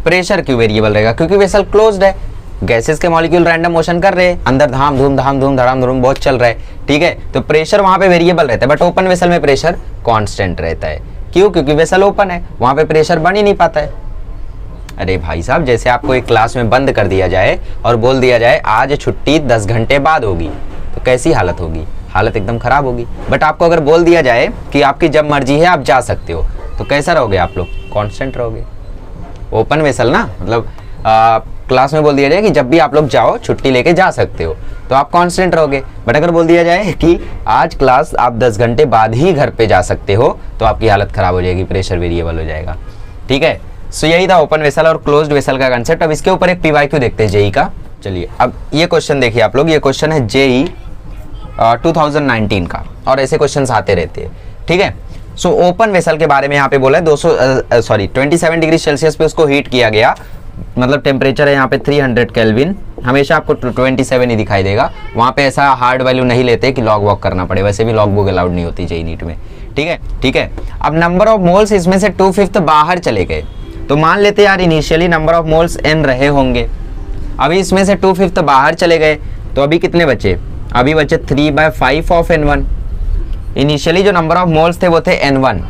S1: प्रेशर क्यों वेरिएबल रहेगा, क्योंकि वेसल क्लोज्ड है, गैसेस के मॉलिक्यूल रैंडम मोशन कर रहे हैं, अंदर धाम धूम धड़ाम धूम बहुत चल रहा है, ठीक है। तो प्रेशर वहां पे वेरिएबल रहता है, बट ओपन वेसल में प्रेशर कांस्टेंट रहता है। क्यों? क्योंकि वेसल ओपन है, वहां पे प्रेशर बन ही नहीं पाता है। अरे भाई साहब, जैसे आपको एक क्लास में बंद कर दिया जाए और बोल दिया जाए आज छुट्टी 10 घंटे बाद होगी, तो कैसी हालत होगी, हालत एकदम खराब होगी। बट आपको अगर बोल दिया जाए कि आपकी जब मर्जी है आप जा सकते हो, तो कैसा रहोगे आप लोग, कांस्टेंट रहोगे। ओपन वेसल ना, मतलब क्लास में बोल दिया जाए कि जब भी आप लोग जाओ छुट्टी लेके जा सकते हो, तो आप कांस्टेंट रहोगे। बट अगर बोल दिया जाए कि आज क्लास आप 10 घंटे बाद ही घर पे जा सकते हो, तो आपकी हालत खराब हो जाएगी, प्रेशर वेरिएबल हो जाएगा, ठीक है। सो यही था ओपन वेसल और क्लोज्ड वेसल का कंसेप्ट। अब इसके ऊपर एक PYQ देखते हैं जेई का। चलिए, अब ये क्वेश्चन देखिए आप लोग, ये क्वेश्चन है जेई 2019 का, और ऐसे क्वेश्चंस आते रहते हैं, ठीक है। सो ओपन वेसल के बारे में यहाँ पे बोला है 27 डिग्री सेल्सियस पे उसको हीट किया गया, मतलब टेम्परेचर है यहाँ पे 300 केल्विन, हमेशा आपको 27 ही दिखाई देगा, वहाँ पे ऐसा हार्ड वैल्यू नहीं लेते कि लॉग वॉक करना पड़े, वैसे भी लॉग बुक अलाउड नहीं होती जेई नीट में, ठीक है, ठीक है। अब नंबर ऑफ मोल्स इसमें से 2/5 बाहर चले गए, तो मान लेते यार initially number of moles n रहे होंगे, अभी इसमें से 2/5 बाहर चले गए, तो अभी कितने बचे, अभी बचे 3/5 ऑफ n1। इनिशियली जो नंबर ऑफ मोल्स थे वो थे n1,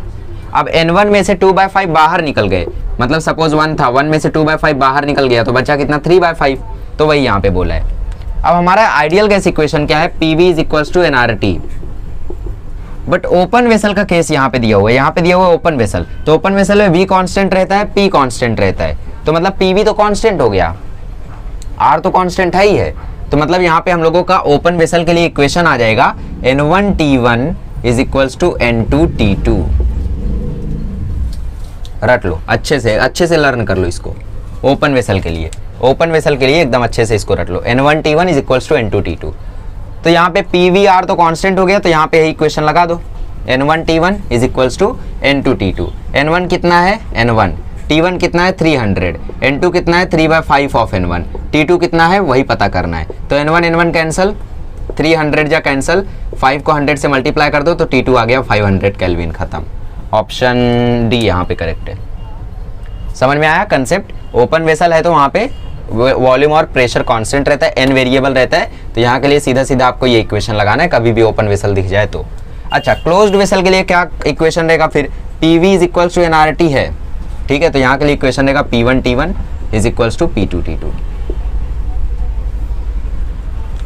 S1: अब n1 में से 2/5 बाहर निकल गए, मतलब सपोज 1 था, 1 में से 2/5 बाहर निकल गया, तो बचा कितना 3/5, तो वही यहाँ पे बोला है। अब हमारा आइडियल गैस इक्वेशन क्या है, PV is equals to nRT, but open vessel का केस यहाँ पे दिया हुआ है, यहाँ पे दिया हुआ है ओपन वेसल, तो ओपन वेसल में V कांस्टेंट रहता है, P कांस्टेंट रहता है, तो मतलब PV तो कांस्टेंट हो गया, R तो कांस्टेंट है ही है, तो मतलब यहाँ पे हम लोगों का ओपन वेसल के लिए इक्वेशन आ जाएगा N1T1 is equals to N2T2। रट लो, अच्छे से लर्न कर लो इसको, ओपन वेसल के लिए, ओपन वेसल के लिए एकदम अच्छे से इसको रट लो, N1T1 is equals to N2T2। तो यहाँ पे PVR तो कांस्टेंट हो गया, तो यहाँ पे यही इक्वेशन लगा दो, N1T1 is equals to N2T2। N1 कितना है, N1, T1 कितना है 300, N2 कितना है 3/5 ऑफ N1, T2 कितना है वही पता करना है, तो N1 N1 कैंसल, 300 जा कैंसिल, 5 को 100 से मल्टीप्लाई कर दो तो T2 आ गया 500 केल्विन, खत्म। ऑप्शन डी यहाँ पे करेक्ट है। समझ में आया कंसेप्ट? ओपन वेसल है तो वहाँ पे वॉल्यूम और प्रेशर कांस्टेंट रहता है, एन वेरिएबल रहता है, तो यहाँ के लिए सीधा सीधा आपको ये इक्वेशन लगाना है कभी भी ओपन वेसल दिख जाए तो। अच्छा, क्लोज्ड वेसल के लिए क्या इक्वेशन रहेगा फिर? PV is equals to NRT है, ठीक है, तो यहाँ के लिए इक्वेशन रहेगा P1 T1 is equals to P2 T2,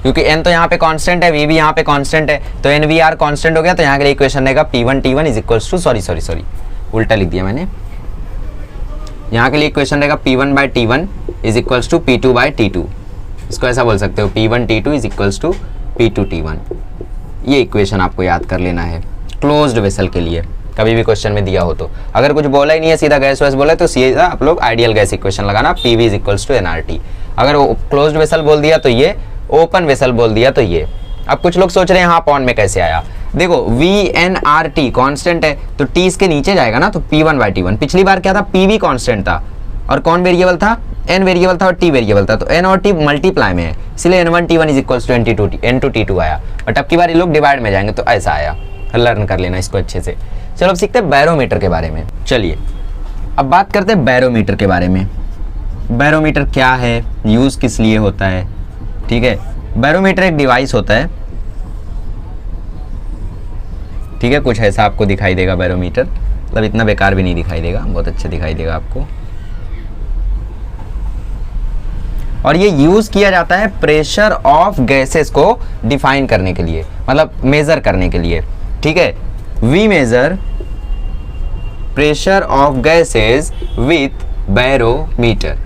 S1: क्योंकि n तो यहाँ पे कांस्टेंट है, V भी यहाँ पे कांस्टेंट है, तो NVR कांस्टेंट हो गया, तो यहाँ के लिए इक्वेशन रहेगा P1 T1 is equals to, sorry उल्टा लिख दिया मैंने, यहाँ के लिए इक्वेशन रहेगा P1 by T1 is equals to P2 by T2, इसको ऐसा बोल सकते हो P1 T2 is equals to P2 T1। ये इक्वेशन आपको याद कर लेना है क्लोज्ड वेसल के लिए, कभी भी क्वेश्चन में दिया हो तो। अगर कुछ बोला ही नहीं है, सीधा गैस वैस बोला है, तो सीधा आप लोग आइडियल गैस इक्वेशन लगाना, PV is equals to NRT। अगर वो क्लोज्ड वेसल बोल दिया तो ये, ओपन वेसल बोल दिया तो ये। अब कुछ लोग सोच रहे हैं यहाँ पॉन में कैसे आया, देखो VNRT कांस्टेंट है तो T इसके नीचे जाएगा ना, तो P1 बाई T1। पिछली बार क्या था? PV कांस्टेंट था और कौन वेरिएबल था? N वेरिएबल था और T वेरिएबल था, तो N और T मल्टीप्लाई में है, इसलिए N1 T1 is equals to N2 T2 आया। बट अब की बार ये लोग डिवाइड में जाएंगे तो ऐसा आया, लर्न कर लेना इसको अच्छे से। चलो अब सीखते हैं बैरोमीटर के बारे में। चलिए अब बात करते हैं बैरोमीटर के बारे में। बैरोमीटर क्या है, यूज किस लिए होता है? ठीक है, बैरोमीटर एक डिवाइस होता है, ठीक है, कुछ ऐसा आपको दिखाई देगा बैरोमीटर, मतलब इतना बेकार भी नहीं दिखाई देगा, बहुत अच्छा दिखाई देगा आपको। और ये यूज किया जाता है प्रेशर ऑफ गैसेस को डिफाइन करने के लिए, मतलब मेजर करने के लिए, ठीक है। We measure pressure of gases with barometer.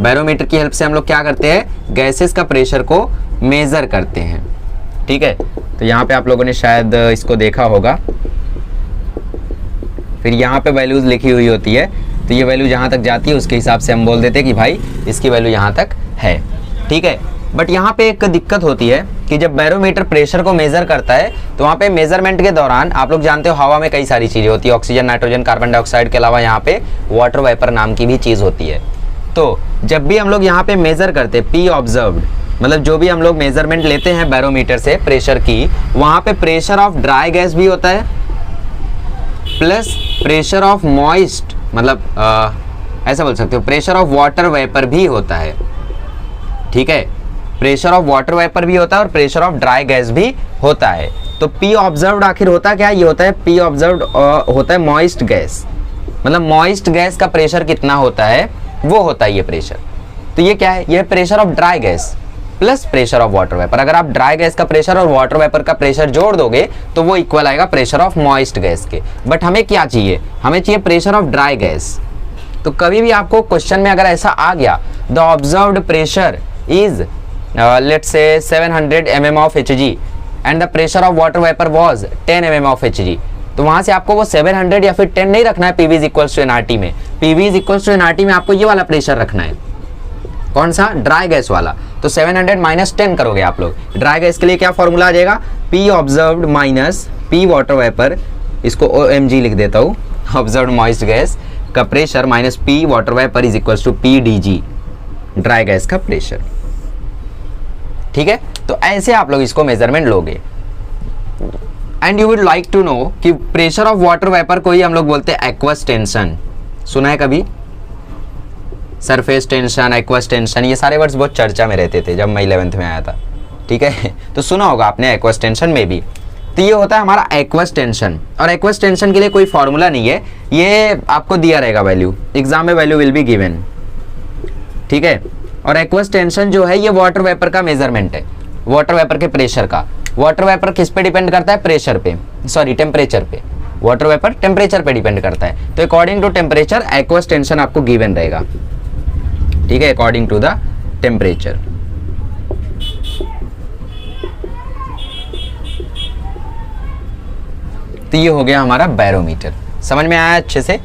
S1: Barometer की हेल्प से हम लोग क्या करते हैं? गैसेस का प्रेशर को मेजर करते हैं, ठीक है। तो यहाँ पे आप लोगों ने शायद इसको देखा होगा, फिर यहाँ पे वैल्यूज लिखी हुई होती है, तो ये वैल्यू जहाँ तक जाती है उसके हिसाब से हम बोल देते हैं कि भाई इसकी वैल्यू यहाँ तक है, ठीक है। बट यहाँ पे एक दिक्कत होती है कि जब बैरोमीटर प्रेशर को मेजर करता है तो वहाँ पे मेजरमेंट के दौरान आप लोग जानते हो हवा में कई सारी चीज़ें होती है, ऑक्सीजन, नाइट्रोजन, कार्बन डाइऑक्साइड के अलावा यहाँ पे वाटर वेपर नाम की भी चीज़ होती है। तो जब भी हम लोग यहाँ पे मेजर करते हैं, P ऑब्जर्व्ड, मतलब जो भी हम लोग मेजरमेंट लेते हैं बैरोमीटर से प्रेशर की, वहाँ पे प्रेशर ऑफ ड्राई गैस भी होता है प्लस प्रेशर ऑफ मॉइस्ट, मतलब ऐसा बोल सकते हो प्रेशर ऑफ वाटर वेपर भी होता है, ठीक है। प्रेशर ऑफ वाटर वेपर भी होता है और प्रेशर ऑफ ड्राई गैस भी होता है। तो P ऑब्जर्व्ड आखिर होता क्या? ये होता है P ऑब्जर्व्ड होता है मॉइस्ट गैस, मतलब मॉइस्ट गैस का प्रेशर कितना होता है वो होता है ये प्रेशर। तो ये क्या है? ये pressure of dry gas plus pressure of water vapour. अगर आप ड्राई गैस का प्रेशर और वाटर वेपर का प्रेशर जोड़ दोगे तो वो इक्वल आएगा प्रेशर ऑफ मॉइस्ट गैस के। बट हमें क्या चाहिए? हमें चाहिए प्रेशर ऑफ ड्राई गैस। तो कभी भी आपको क्वेश्चन में अगर ऐसा आ गया, the observed pressure is let's say 700 mm of Hg and the pressure of water vapour was 10 mm of Hg, तो वहां से आपको वो 700 या फिर 10 नहीं रखना है। PV is equals to NRT में, PV is equals to NRT में आपको ये वाला प्रेशर रखना है। कौन सा? ड्राई गैस वाला। तो 700 माइनस 10 करोगे आप लोग। ड्राई गैस के लिए क्या फॉर्मूला आ जाएगा? P observed minus P water vapour, इसको OMG लिख देता हूँ, ऑब्जर्व्ड मॉइस्ट गैस का pressure minus P water vapour is equals to PDG, dry gas का प्रेशर, ठीक है। तो ऐसे आप लोग इसको मेजरमेंट लोगे। And you would like to know कि प्रेशर ऑफ वाटर वेपर को ही हम लोग बोलते हैं एक्वस टेंशन। सुना है कभी? सरफेस टेंशन, एक्वस टेंशन, ये सारे वर्ड्स बहुत चर्चा में रहते थे जब मैं 11th में आया था, ठीक है। तो सुना होगा आपने एक्वस टेंशन में भी। तो ये होता है हमारा एक्वस टेंशन, और एक्वस टेंशन के लिए कोई फॉर्मूला नहीं है, ये आपको दिया रहेगा वैल्यू, एग्जाम में वैल्यू विल बी गिवन, ठीक है। और एक्वस टेंशन जो है ये वाटर वेपर का मेजरमेंट है, वाटर वेपर के प्रेशर का। वाटर वेपर किस पे डिपेंड करता है? प्रेशर पे, सॉरी टेम्परेचर पे। वाटर वेपर टेम्परेचर पे डिपेंड करता है, तो according to temperature aqueous tension आपको गिवन रहेगा, ठीक है, अकॉर्डिंग टू द टेम्परेचर। तो ये हो गया हमारा बैरोमीटर। समझ में आया अच्छे से?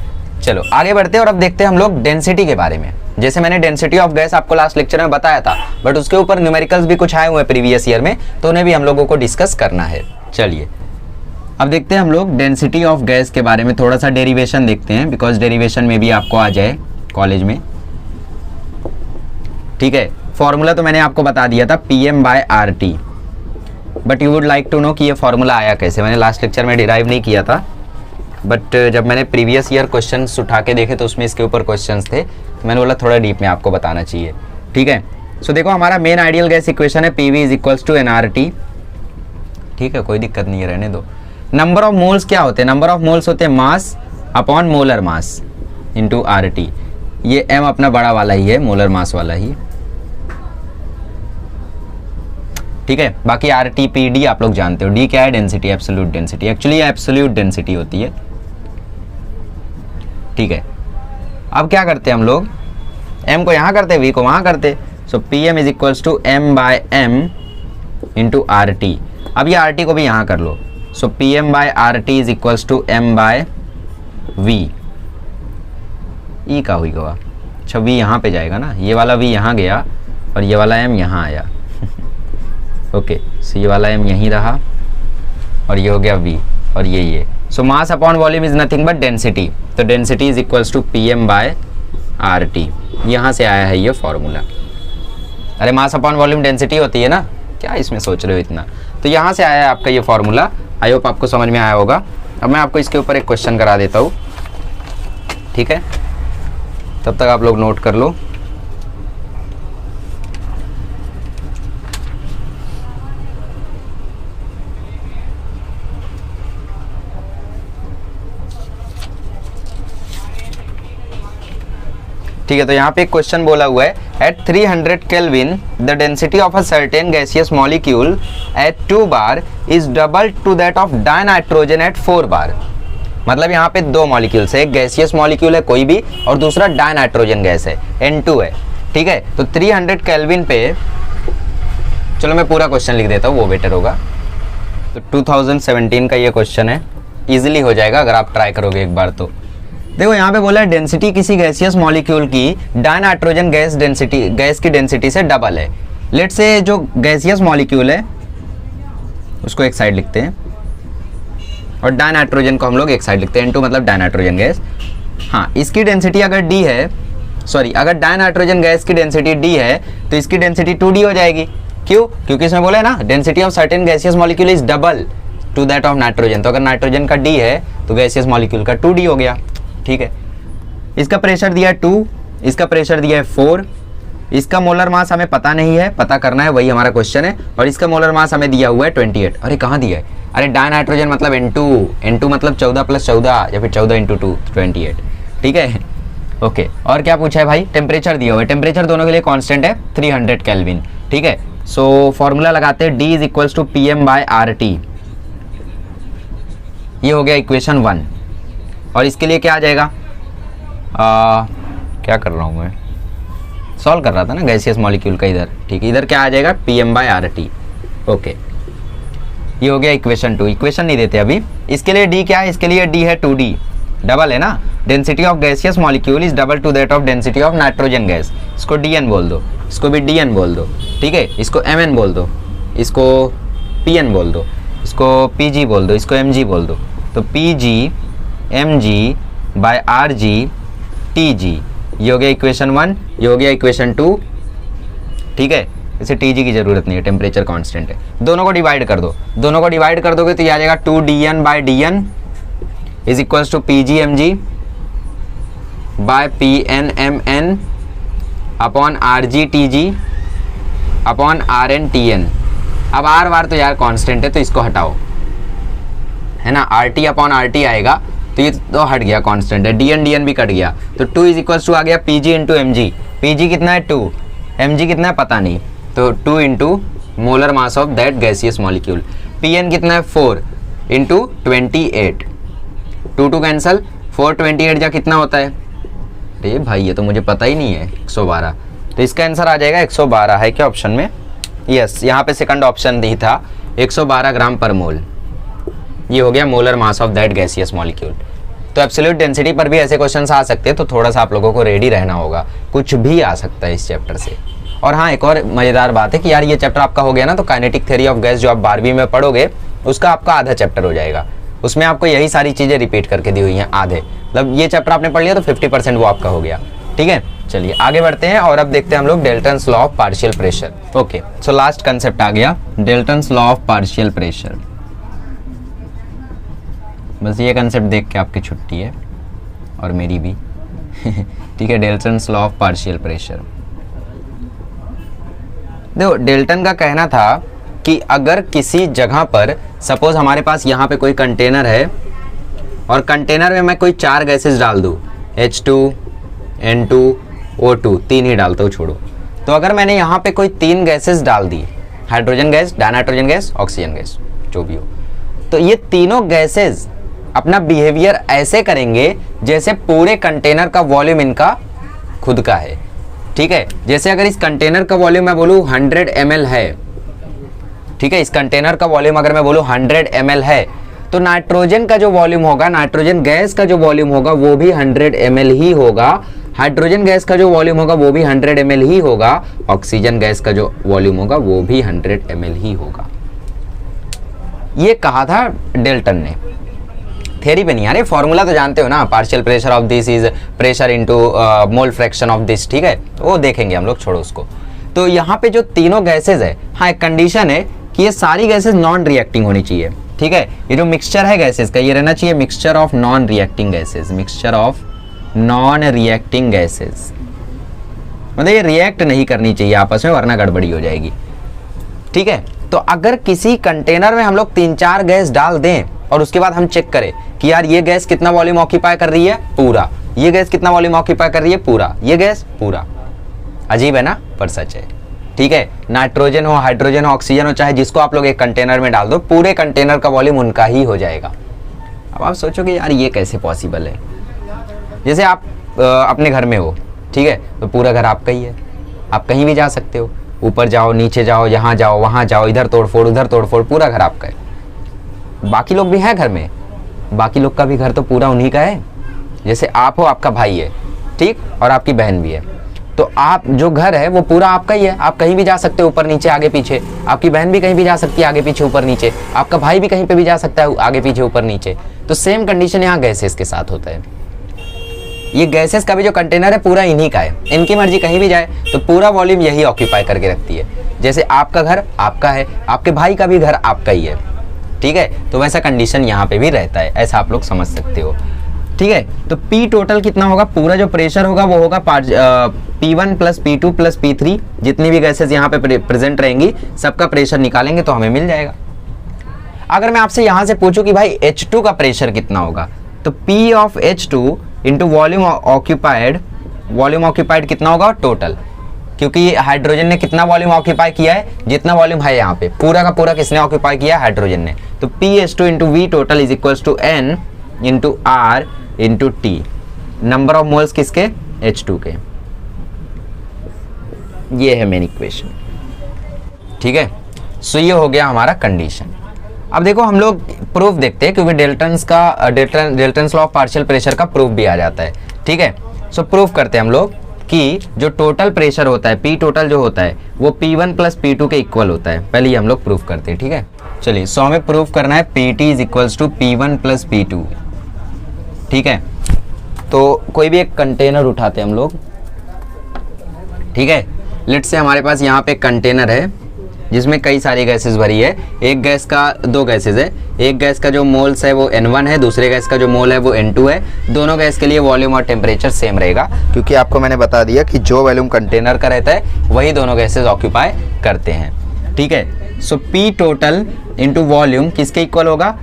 S1: चलो आगे बढ़ते हैं और अब देखते हैं हम लोग डेंसिटी के बारे में। जैसे मैंने डेंसिटी ऑफ गैस आपको लास्ट लेक्चर में बताया था, बट उसके ऊपर न्यूमेरिकल्स भी कुछ आए हुए प्रीवियस ईयर में, तो उन्हें भी हम लोगों को डिस्कस करना है। चलिए अब देखते हैं हम लोग डेंसिटी ऑफ गैस के बारे में, थोड़ा सा डेरिवेशन देखते हैं, बिकॉज डेरिवेशन में भी आपको आ जाए कॉलेज में, ठीक है। फॉर्मूला तो मैंने आपको बता दिया था, PM/RT। But you would like to know कि ये फॉर्मूला आया कैसे। मैंने लास्ट लेक्चर में डिराइव नहीं किया था, बट जब मैंने प्रीवियस ईयर क्वेश्चंस उठा के देखे तो उसमें इसके ऊपर क्वेश्चंस थे, तो मैंने बोला थोड़ा डीप में आपको बताना चाहिए। ठीक है, सो देखो हमारा मेन आइडियल गैस इक्वेशन है PV is equals to nRT। ठीक है, कोई दिक्कत नहीं है, रहने दो। नंबर ऑफ मोल्स क्या होते हैं? नंबर ऑफ मोल्स होते हैं mass upon molar mass into RT। ये m अपना बड़ा वाला ही है, मोलर मास वाला ही। ठीक है, बाकी RT/PD आप लोग जानते हो। D क्या है? Density, absolute density. एक्चुअली ये एब्सोल्यूट डेंसिटी होती है। ठीक है, अब क्या करते हैं हम लोग? m को यहाँ करते, v को वहाँ करते। So PM is equals to m/m into RT। अब ये RT को भी यहाँ कर लो। So PM/RT is equals to m/v। ई का हुई गवा। अच्छा, v यहाँ पे जाएगा ना, ये वाला v यहाँ गया और ये वाला m यहाँ आया। ओके, सो ये वाला m यहीं रहा और ये हो गया v और ये। So mass upon volume is nothing but density. तो density is equals to PM/RT। यहाँ से आया है ये फॉर्मूला। अरे मास अपॉन वॉल्यूम डेंसिटी होती है ना, क्या इसमें सोच रहे हो इतना? तो यहाँ से आया है आपका ये फॉर्मूला। आई होप आपको समझ में आया होगा। अब मैं आपको इसके ऊपर एक क्वेश्चन करा देता हूँ। ठीक है, तब तक आप लोग नोट कर लो। ठीक है, तो यहाँ पे एक क्वेश्चन बोला हुआ है at 300 kelvin the density of a certain gaseous molecule at 2 bar is double to that of dinitrogen at 4 bar. मतलब यहाँ पे दो मॉलिक्यूल्स है, एक गैसियस मॉलिक्यूल है कोई भी और दूसरा डाइनाइट्रोजन गैस है, N2 है। ठीक है, तो 300 केल्विन पे, चलो मैं पूरा क्वेश्चन लिख देता हूँ, वो बेटर होगा। तो 2017 का ये क्वेश्चन है, इजिली हो जाएगा अगर आप ट्राई करोगे एक बार तो। देखो यहाँ पे बोला है डेंसिटी किसी गैसियस मॉलिक्यूल की डाइनाइट्रोजन गैस डेंसिटी, गैस की डेंसिटी से डबल है। लेट्स से जो गैसियस मॉलिक्यूल है उसको एक साइड लिखते हैं और डाइनाइट्रोजन को हम लोग एक साइड लिखते हैं, N2 मतलब डाइनाइट्रोजन गैस। हाँ, इसकी डेंसिटी अगर D है, सॉरी अगर डाइनाइट्रोजन गैस की डेंसिटी D है तो इसकी डेंसिटी 2D हो जाएगी। क्यों? क्योंकि इसमें बोला है ना density of certain gaseous molecule is double to that of nitrogen. तो अगर नाइट्रोजन का D है तो गैसियस मॉलिक्यूल का 2D हो गया। ठीक है, इसका प्रेशर दिया है 2, इसका प्रेशर दिया है 4, इसका मोलर मास हमें पता नहीं है, पता करना है, वही हमारा क्वेश्चन है। और इसका मोलर मास हमें दिया हुआ है 28। अरे कहाँ दिया है? अरे डाइनाइट्रोजन मतलब N2 मतलब 14 + 14 या फिर 14 × 2 28। ठीक है, ओके। और क्या पूछा है भाई? टेम्परेचर दिया हुआ है। टेम्परेचर दोनों के लिए कांस्टेंट है 300 केल्विन। ठीक है, सो फॉर्मूला लगाते हैं D is equals to PM/RT। ये हो गया इक्वेशन 1। और इसके लिए क्या आ जाएगा? क्या कर रहा हूँ मैं? सॉल्व कर रहा था ना गैसियस मॉलिक्यूल का इधर। ठीक है, इधर क्या आ जाएगा? PM/RT। ओके, ये हो गया इक्वेशन 2। इक्वेशन नहीं देते अभी। इसके लिए D क्या है? इसके लिए D है 2D, डबल है ना। Density of gaseous molecule is double to that of density of nitrogen gas. इसको DN बोल दो, इसको भी DN बोल दो। ठीक है, इसको MN बोल दो, इसको PN बोल दो, इसको PG बोल दो, इसको MG बोल दो। तो PG mg/rg tg, ये हो गया इक्वेशन 1, ये हो गया इक्वेशन 2। ठीक है, इसे tg की जरूरत नहीं है, टेम्परेचर कांस्टेंट है। दोनों को डिवाइड कर दो, दोनों को डिवाइड कर दोगे तो ये आ जाएगा 2dn/dn is equals to pgmg by pnmn upon rgtg upon rntn। अब आर बार तो यार कांस्टेंट है तो इसको हटाओ, है ना। RT अपॉन RT आएगा तो ये तो हट गया, कांस्टेंट है। DN भी कट गया तो 2 इज इक्वल्स टू आ गया PG इंटू MG। PG कितना है? 2। MG कितना है? पता नहीं, तो 2 into molar mass of that gaseous molecule. PN कितना है? 4 इंटू 28। 2 कैंसल, 4 28 जा कितना होता है? अरे भाई ये तो मुझे पता ही नहीं है। 112। तो इसका आंसर आ जाएगा 112 है क्या ऑप्शन में? यस, यहाँ पे सेकंड ऑप्शन दी था 112 ग्राम पर मोल। ये हो गया molar mass of that gaseous molecule. तो एब्सोल्यूट डेंसिटी पर भी ऐसे क्वेश्चंस आ सकते हैं, तो थोड़ा सा आप लोगों को रेडी रहना होगा, कुछ भी आ सकता है इस चैप्टर से। और हाँ, एक और मज़ेदार बात है कि यार ये चैप्टर आपका हो गया ना, तो काइनेटिक थ्योरी ऑफ गैस जो आप 12वीं में पढ़ोगे उसका आपका आधा चैप्टर हो जाएगा। उसमें आपको यही सारी चीज़ें रिपीट करके दी हुई हैं आधे। मतलब ये चैप्टर आपने पढ़ लिया तो 50% वो आपका हो गया। ठीक है, चलिए आगे बढ़ते हैं और अब देखते हैं हम लोग Dalton's law of partial pressure. Okay, so last concept आ गया Dalton's law of partial pressure. बस ये कंसेप्ट देख के आपकी छुट्टी है और मेरी भी ठीक है। Dalton's law of partial pressure, देखो डेल्टन का कहना था कि अगर किसी जगह पर सपोज हमारे पास यहाँ पे कोई कंटेनर है और कंटेनर में मैं कोई 4 गैसेस डाल दूँ, H2, N2, O2, 3 ही डालता हूँ छोड़ो। तो अगर मैंने यहाँ पे कोई 3 गैसेस डाल दी, hydrogen gas, dinitrogen gas, oxygen gas, जो भी हो, तो ये तीनों गैसेस अपना बिहेवियर ऐसे करेंगे जैसे पूरे कंटेनर का वॉल्यूम इनका खुद का है। ठीक है, जैसे अगर इस कंटेनर का वॉल्यूम मैं बोलूँ 100 ml है, ठीक है, इस कंटेनर का वॉल्यूम अगर मैं बोलूँ 100 ml है, तो नाइट्रोजन का जो वॉल्यूम होगा, नाइट्रोजन गैस का जो वॉल्यूम होगा वो भी 100 ml ही होगा, हाइड्रोजन गैस का जो वॉल्यूम होगा वो भी 100 ml ही होगा, ऑक्सीजन गैस का जो वॉल्यूम होगा वो भी 100 ml ही होगा। ये कहा था डेल्टन ने, थ्योरी पे नहीं आ रही, फॉर्मूला तो जानते हो ना, partial pressure of this is pressure into mole fraction of this, ठीक है, वो देखेंगे हम लोग, छोड़ो उसको। तो यहाँ पे जो तीनों गैसेज है, हाँ एक कंडीशन है कि ये सारी गैसेज नॉन रिएक्टिंग होनी चाहिए। ठीक है, ये जो मिक्सचर है गैसेज का, ये रहना चाहिए mixture of non reacting gases, mixture of non reacting gases, मतलब ये रिएक्ट नहीं करनी चाहिए आपस में वरना गड़बड़ी हो जाएगी। ठीक है, तो अगर किसी कंटेनर में हम लोग 3-4 गैस डाल दें और उसके बाद हम चेक करें कि यार ये गैस कितना वॉल्यूम ऑक्यूपाई कर रही है, पूरा, ये गैस कितना वॉल्यूम ऑक्यूपाई कर रही है, पूरा, ये गैस पूरा, अजीब है ना, पर सच है। ठीक है, नाइट्रोजन हो, हाइड्रोजन हो, ऑक्सीजन हो, चाहे जिसको आप लोग एक कंटेनर में डाल दो, पूरे कंटेनर का वॉल्यूम उनका ही हो जाएगा। अब आप सोचोगे यार ये कैसे पॉसिबल है। जैसे आप अपने घर में हो, ठीक है, तो पूरा घर आपका ही है, आप कहीं भी जा सकते हो, ऊपर जाओ, नीचे जाओ, यहाँ जाओ, वहाँ जाओ, इधर तोड़फोड़, उधर तोड़फोड़, पूरा घर आपका है। बाकी लोग भी हैं घर में, बाकी लोग का भी घर तो पूरा उन्हीं का है। जैसे आप हो, आपका भाई है, ठीक, और आपकी बहन भी है, तो आप जो घर है वो पूरा आपका ही है, आप कहीं भी जा सकते हो, ऊपर नीचे, आगे पीछे, आपकी बहन भी कहीं भी जा सकती है, आगे पीछे, ऊपर नीचे, आपका भाई भी कहीं पे भी जा सकता है, आगे पीछे, ऊपर नीचे। तो सेम कंडीशन यहाँ गैसेस के साथ होता है। ये गैसेस का भी जो कंटेनर है पूरा इन्हीं का है, इनकी मर्जी कहीं भी जाए तो पूरा वॉल्यूम यही ऑक्यूपाई करके रखती है। जैसे आपका घर आपका है, आपके भाई का भी घर आपका ही है। ठीक है, तो वैसा कंडीशन यहाँ पे भी रहता है, ऐसा आप लोग समझ सकते हो। ठीक है, तो P टोटल कितना होगा, पूरा जो प्रेशर होगा वो होगा P1 plus P2 plus P3, जितनी भी गैसेस यहाँ पे प्रेजेंट रहेंगी सबका प्रेशर निकालेंगे तो हमें मिल जाएगा। अगर मैं आपसे यहाँ से पूछूं कि भाई H2 का प्रेशर कितना होगा, तो P of H2 into volume occupied, volume occupied कितना होगा टोटल, क्योंकि हाइड्रोजन ने कितना वॉल्यूम ऑक्यूपाई किया है, जितना वॉल्यूम है यहाँ पे पूरा का पूरा किसने ऑक्यूपाई किया है, हाइड्रोजन ने। तो PH2 into V total is equals to N into R into T, number of moles किसके, H2 के। ये है मेन इक्वेशन। ठीक है, सो ये हो गया हमारा कंडीशन। अब देखो हम लोग प्रूफ देखते हैं, क्योंकि Dalton's law of partial pressure का प्रूफ भी आ जाता है। ठीक है, सो प्रूफ करते हैं हम लोग कि जो टोटल प्रेशर होता है, P टोटल जो होता है वो P1 प्लस P2 के इक्वल होता है। पहले ये हम लोग प्रूफ करते हैं। ठीक है, चलिए, सो हमें प्रूफ करना है PT is equals to P1 plus P2। ठीक है, तो कोई भी एक कंटेनर उठाते हैं हम लोग। ठीक है, लेट्स से हमारे पास यहाँ पे एक कंटेनर है जिसमें कई सारी गैसेस भरी है। एक गैस का, 2 गैसेस है, एक गैस का जो मोल्स है वो N1 है, दूसरे गैस का जो मोल है वो N2 है। दोनों गैस के लिए वॉल्यूम और टेम्परेचर सेम रहेगा, क्योंकि आपको मैंने बता दिया कि जो वॉल्यूम कंटेनर का रहता है वही दोनों गैसेस ऑक्यूपाई करते हैं। ठीक है, सो P टोटल इंटू वॉल्यूम किसके इक्वल होगा,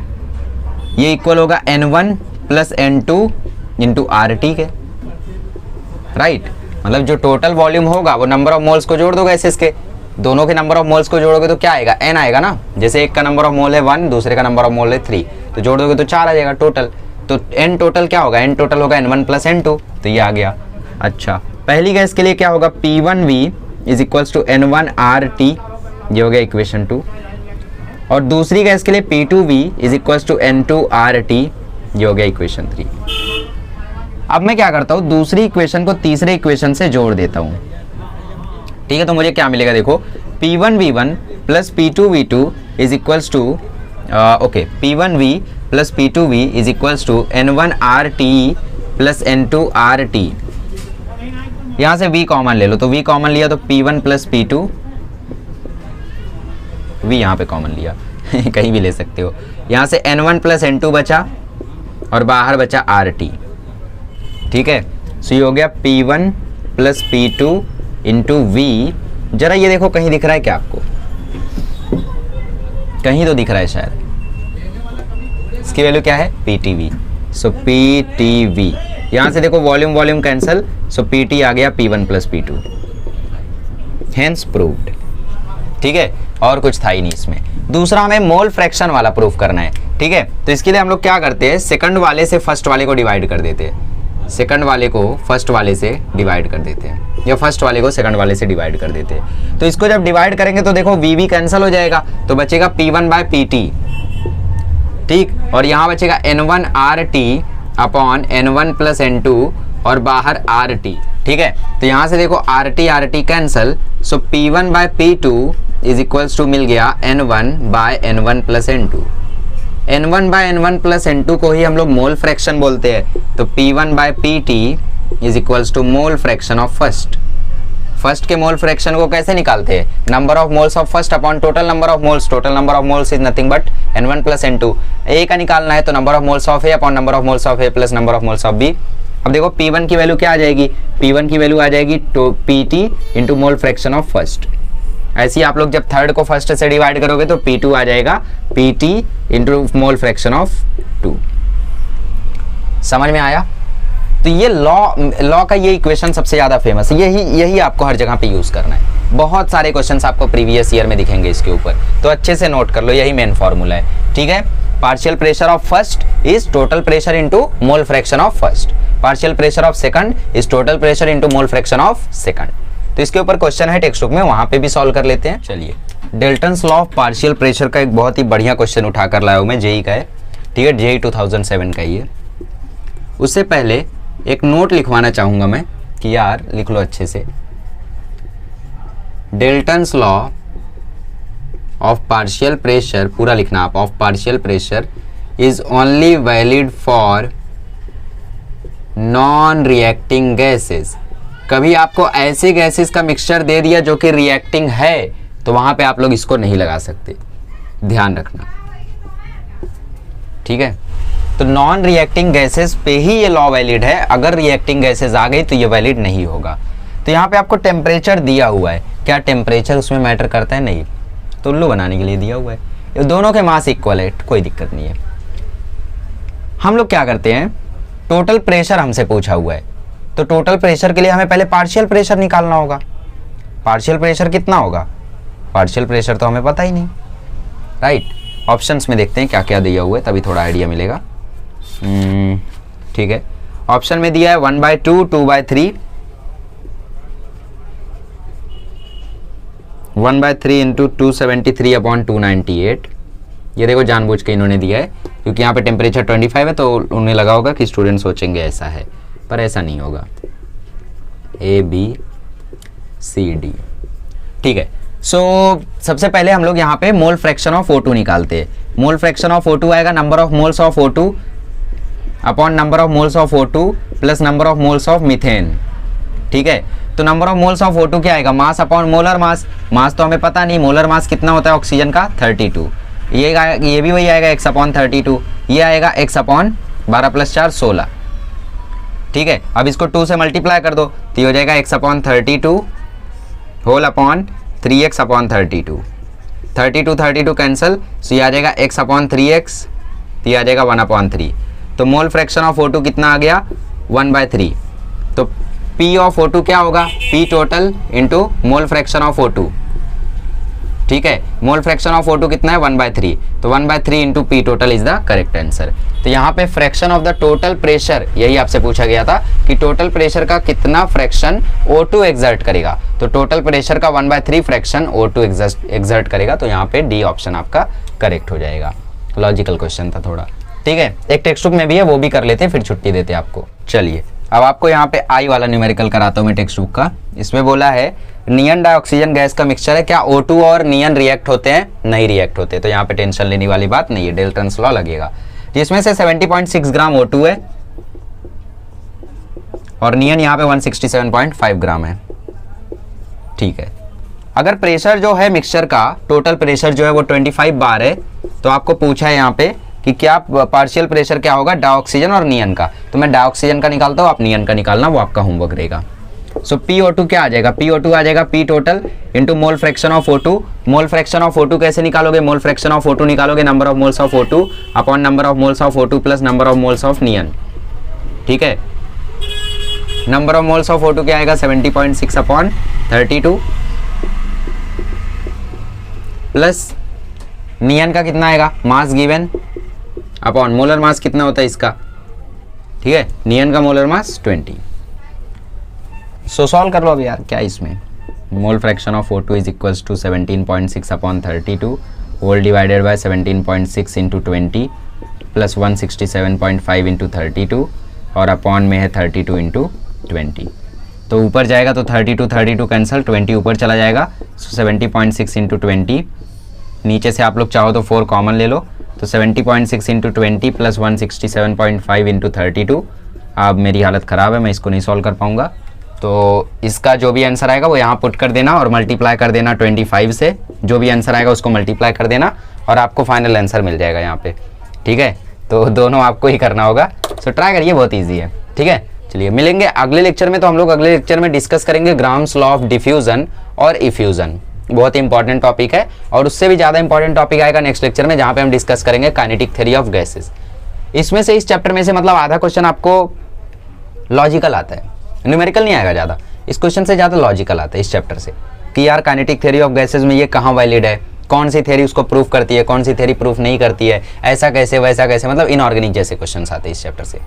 S1: ये इक्वल होगा N1 plus N2 into RT के। राइट, मतलब जो टोटल वॉल्यूम होगा वो नंबर ऑफ मोल्स को जोड़ दो गैसेस के, दोनों के नंबर ऑफ मोल्स को जोड़ोगे तो क्या आएगा, n आएगा ना। जैसे एक का नंबर ऑफ मोल है 1, दूसरे का नंबर ऑफ मोल है 3, तो जोड़ दोगे तो 4 आ जाएगा टोटल। तो n टोटल क्या होगा, n टोटल होगा N1 प्लस N2, तो ये आ गया। अच्छा, पहली गैस के लिए क्या होगा, P1V is equals to N1RT, ये हो गया इक्वेशन 2। और दूसरी गैस के लिए P2V is equals to N2RT, ये हो गया इक्वेशन 3। अब मैं क्या करता हूँ, दूसरी इक्वेशन को तीसरे इक्वेशन से जोड़ देता हूँ। ठीक है, तो मुझे क्या मिलेगा, देखो P1V1 plus P2V2 is equals to P1V plus P2V is equals to N1RT plus N2RT। यहाँ से V कॉमन ले लो, तो V कॉमन लिया तो P1 प्लस P2, V यहाँ पे कॉमन लिया कहीं भी ले सकते हो। यहाँ से N1 प्लस N2 बचा और बाहर बचा RT, ठीक है। सो ये हो गया P1 plus P2 into V। जरा ये देखो कहीं दिख रहा है क्या आपको? कहीं तो दिख रहा है शायद। इसकी वैल्यू क्या है? PTV। सो PTV, यहाँ से देखो वॉल्यूम वॉल्यूम कैंसल, सो PT आ गया P1 plus P2, hence proved, ठीक है। और कुछ था ही नहीं इसमें। दूसरा हमें मोल फ्रैक्शन वाला प्रूफ करना है, ठीक है। तो इसके लिए हम लोग क्या करते हैं, सेकंड वाले से फर्स्ट वाले को डिवाइड कर देते हैं, सेकंड वाले को फर्स्ट वाले से डिवाइड कर देते हैं, या फर्स्ट वाले को सेकंड वाले से डिवाइड कर देते हैं। तो इसको जब डिवाइड करेंगे तो देखो VV कैंसिल हो जाएगा, तो बचेगा P1 बाय PT, ठीक। और यहाँ बचेगा N1 RT upon N1 plus N2 और बाहर RT, ठीक है। तो यहाँ से देखो RT cancel, so P1 by P2 is equals to मिल गया N1 bye N1 plus N2। N1 bye N1 plus N2 को ही हम लोग मोल फ्रैक्शन बोलते हैं। तो P1 by PT is equals to mole fraction of first. First के मोल फ्रैक्शन को कैसे निकालते हैं? Number of moles of first upon total number of moles. Total number of moles is nothing but N1 plus N2। A का निकालना है तो number of moles of A upon number of moles of A plus number of moles of B. अब देखो P1 की वैल्यू क्या आ जाएगी? P1 की वैल्यू आ जाएगी PT into mole fraction of first. ऐसे ही आप लोग जब थर्ड को फर्स्ट से डिवाइड करोगे तो P2 आ जाएगा PT into mole fraction of 2। समझ में आया? तो ये लॉ का ये इक्वेशन सबसे ज्यादा फेमस है, यही आपको हर जगह पे यूज करना है। बहुत सारे क्वेश्चंस आपको प्रीवियस ईयर में दिखेंगे इसके ऊपर, तो अच्छे से नोट कर लो, यही मेन फॉर्मूला है, ठीक है। Partial pressure of first is total pressure into mole fraction of first. Partial pressure of second is total pressure into mole fraction of second. तो इसके ऊपर क्वेश्चन है टेक्स्ट बुक में, वहां पे भी सॉल्व कर लेते हैं। चलिए, Dalton's law of partial pressure का एक बहुत ही बढ़िया क्वेश्चन उठाकर लाया हूं मैं, जेई का है, ठीक है, जेई 2007 का ये। उससे पहले एक नोट लिखवाना चाहूंगा मैं कि यार लिख लो अच्छे से, Dalton's law of partial pressure, पूरा लिखना आप, of partial pressure is only valid for non reacting gases. कभी आपको ऐसे गैसेस का मिक्सचर दे दिया जो कि रिएक्टिंग है, तो वहां पे आप लोग इसको नहीं लगा सकते, ध्यान रखना, ठीक है। तो नॉन रिएक्टिंग गैसेस पे ही ये लॉ वैलिड है, अगर रिएक्टिंग गैसेस आ गई तो ये वैलिड नहीं होगा। तो यहाँ पे आपको टेम्परेचर दिया हुआ है, क्या टेम्परेचर उसमें मैटर करता है? नहीं, तो उल्लू बनाने के लिए दिया हुआ है। ये दोनों के मास इक्वल है, कोई दिक्कत नहीं है। हम लोग क्या करते हैं, टोटल प्रेशर हमसे पूछा हुआ है, तो टोटल प्रेशर के लिए हमें पहले पार्शियल प्रेशर निकालना होगा। पार्शियल प्रेशर कितना होगा? पार्शियल प्रेशर तो हमें पता ही नहीं, राइट। ऑप्शंस में देखते हैं क्या क्या दिया हुआ है, तभी थोड़ा आइडिया मिलेगा, ठीक है। ऑप्शन में दिया है 1/2, 2/3, 1/3 इंटू 273 अपॉन 298। ये देखो जानबूझ के इन्होंने दिया है, क्योंकि यहाँ पे टेम्परेचर 25 है, तो उन्हें लगा होगा कि स्टूडेंट सोचेंगे ऐसा है, पर ऐसा नहीं होगा। A B C D, ठीक है। सो सबसे पहले हम लोग यहाँ पे मोल फ्रैक्शन ऑफ O2 निकालते हैं। मोल फ्रैक्शन ऑफ O2 आएगा number of moles of O2 upon number of moles of O2 plus number of moles of methane, ठीक है। तो number of moles of O2 क्या आएगा? Mass upon molar mass. मास तो हमें पता नहीं, मोलर मास कितना होता है ऑक्सीजन का? 32। ये भी वही आएगा x/32। ये आएगा x अपॉन 12 + 4 16, ठीक है। अब इसको 2 से मल्टीप्लाई कर दो तो ये हो जाएगा x/32 whole upon 3x/32। 32 cancel, सो ये आ जाएगा x/3x, तो ये आ जाएगा 1/3। तो मोल फ्रैक्शन ऑफ O2 कितना आ गया? 1/3। तो P ऑफ O2 क्या होगा? P total into mole fraction of O2, ठीक है। मोल फ्रैक्शन ऑफ O2 कितना है? 1/3, तो 1/3 into P total is the correct answer. तो यहाँ पे fraction of the total pressure, यही आपसे पूछा गया था कि टोटल प्रेशर का कितना फ्रैक्शन O2 एक्सर्ट करेगा। तो टोटल प्रेशर का 1/3 फ्रैक्शन O2 एक्सर्ट करेगा, तो यहाँ पे डी ऑप्शन आपका करेक्ट हो जाएगा। लॉजिकल क्वेश्चन था थोड़ा, ठीक है। एक टेक्स्ट बुक में भी है, वो भी कर लेते, फिर छुट्टी देते आपको। चलिए, अब आपको यहाँ पे आई वाला न्यूमेरिकल कराता हूँ मैं टेक्स्ट बुक का। इसमें बोला है नियन डाइऑक्सीजन गैस का मिक्सचर है, क्या O2 और नियन रिएक्ट होते हैं? नहीं रिएक्ट होते, तो यहाँ पे टेंशन लेने वाली बात नहीं है, डेल्टन्स लॉ लगेगा। जिसमें से 70.6 ग्राम O2 है और नियन यहाँ पे 167.5 ग्राम है। ठीक है, अगर प्रेशर जो है मिक्सचर का टोटल प्रेशर जो है वो 25 बार है, तो आपको पूछा है यहाँ पे कि क्या पार्शियल प्रेशर क्या होगा डाइऑक्सीजन और नियन का। तो मैं डाइऑक्सीजन का निकालता हूँ, आप नियन का निकालना, वो आपका होमवर्क रहेगा। सो PO2 क्या आ जाएगा, PO2 आ जाएगा P total into mole fraction of O2। Mole fraction of O2 कैसे निकालोगे, मोल फ्रैक्शन ऑफ O2 निकालोगे number of moles of O2 upon number of moles of O2 plus number of moles of neon. ठीक है, number of moles of O2 क्या आएगा 70.6 अपॉन 32 प्लस नियन का कितना आएगा mass given upon molar mass कितना होता है इसका। ठीक है, नियन का मोलर मास 20। सो सॉल्व कर लो अब यार, क्या इसमें mole fraction of O2 is equals to 17.6 upon 32 whole divided by 17.6 into 20 plus 167.5 into 32 और अपॉन में है 32 इंटू 20। तो ऊपर जाएगा तो 32 कैंसिल, 20 ऊपर चला जाएगा। सो 70.6 इंटू 20, नीचे से आप लोग चाहो तो 4 कॉमन ले लो, तो 70.6 इंटू 20 प्लस 167.5 इंटू 32। अब मेरी हालत ख़राब है, मैं इसको नहीं सॉल्व कर पाऊँगा, तो इसका जो भी आंसर आएगा वो यहाँ पुट कर देना और मल्टीप्लाई कर देना 25 से। जो भी आंसर आएगा उसको मल्टीप्लाई कर देना और आपको फाइनल आंसर मिल जाएगा यहाँ पे। ठीक है, तो दोनों आपको ही करना होगा। सो ट्राई करिए, बहुत ईजी है। ठीक है, चलिए मिलेंगे अगले लेक्चर में। तो हम लोग अगले लेक्चर में डिस्कस करेंगे ग्राम्स लॉ ऑफ डिफ्यूजन और इफ्यूजन, बहुत ही इंपॉर्टेंट टॉपिक है। और उससे भी ज़्यादा इंपॉर्टेंट टॉपिक आएगा नेक्स्ट लेक्चर में, जहाँ पे हम डिस्कस करेंगे काइनेटिक थ्योरी ऑफ गैसेस। इसमें से, इस चैप्टर में से मतलब आधा क्वेश्चन आपको लॉजिकल आता है, न्यूमेरिकल नहीं आएगा ज़्यादा। इस क्वेश्चन से ज़्यादा लॉजिकल आता है इस चैप्टर से, कि यार काइनेटिक थ्योरी ऑफ गैसेस में ये कहाँ वैलिड है, कौन सी थ्योरी उसको प्रूफ करती है, कौन सी थ्योरी प्रूफ नहीं करती है, ऐसा कैसे वैसा कैसे, मतलब इनऑर्गेनिक जैसे क्वेश्चन आते हैं इस चैप्टर से,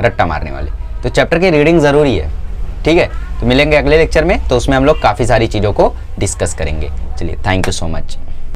S1: रट्टा मारने वाले। तो चैप्टर की रीडिंग ज़रूरी है। ठीक है, तो मिलेंगे अगले लेक्चर में, तो उसमें हम लोग काफ़ी सारी चीज़ों को डिस्कस करेंगे। चलिए, थैंक यू सो मच।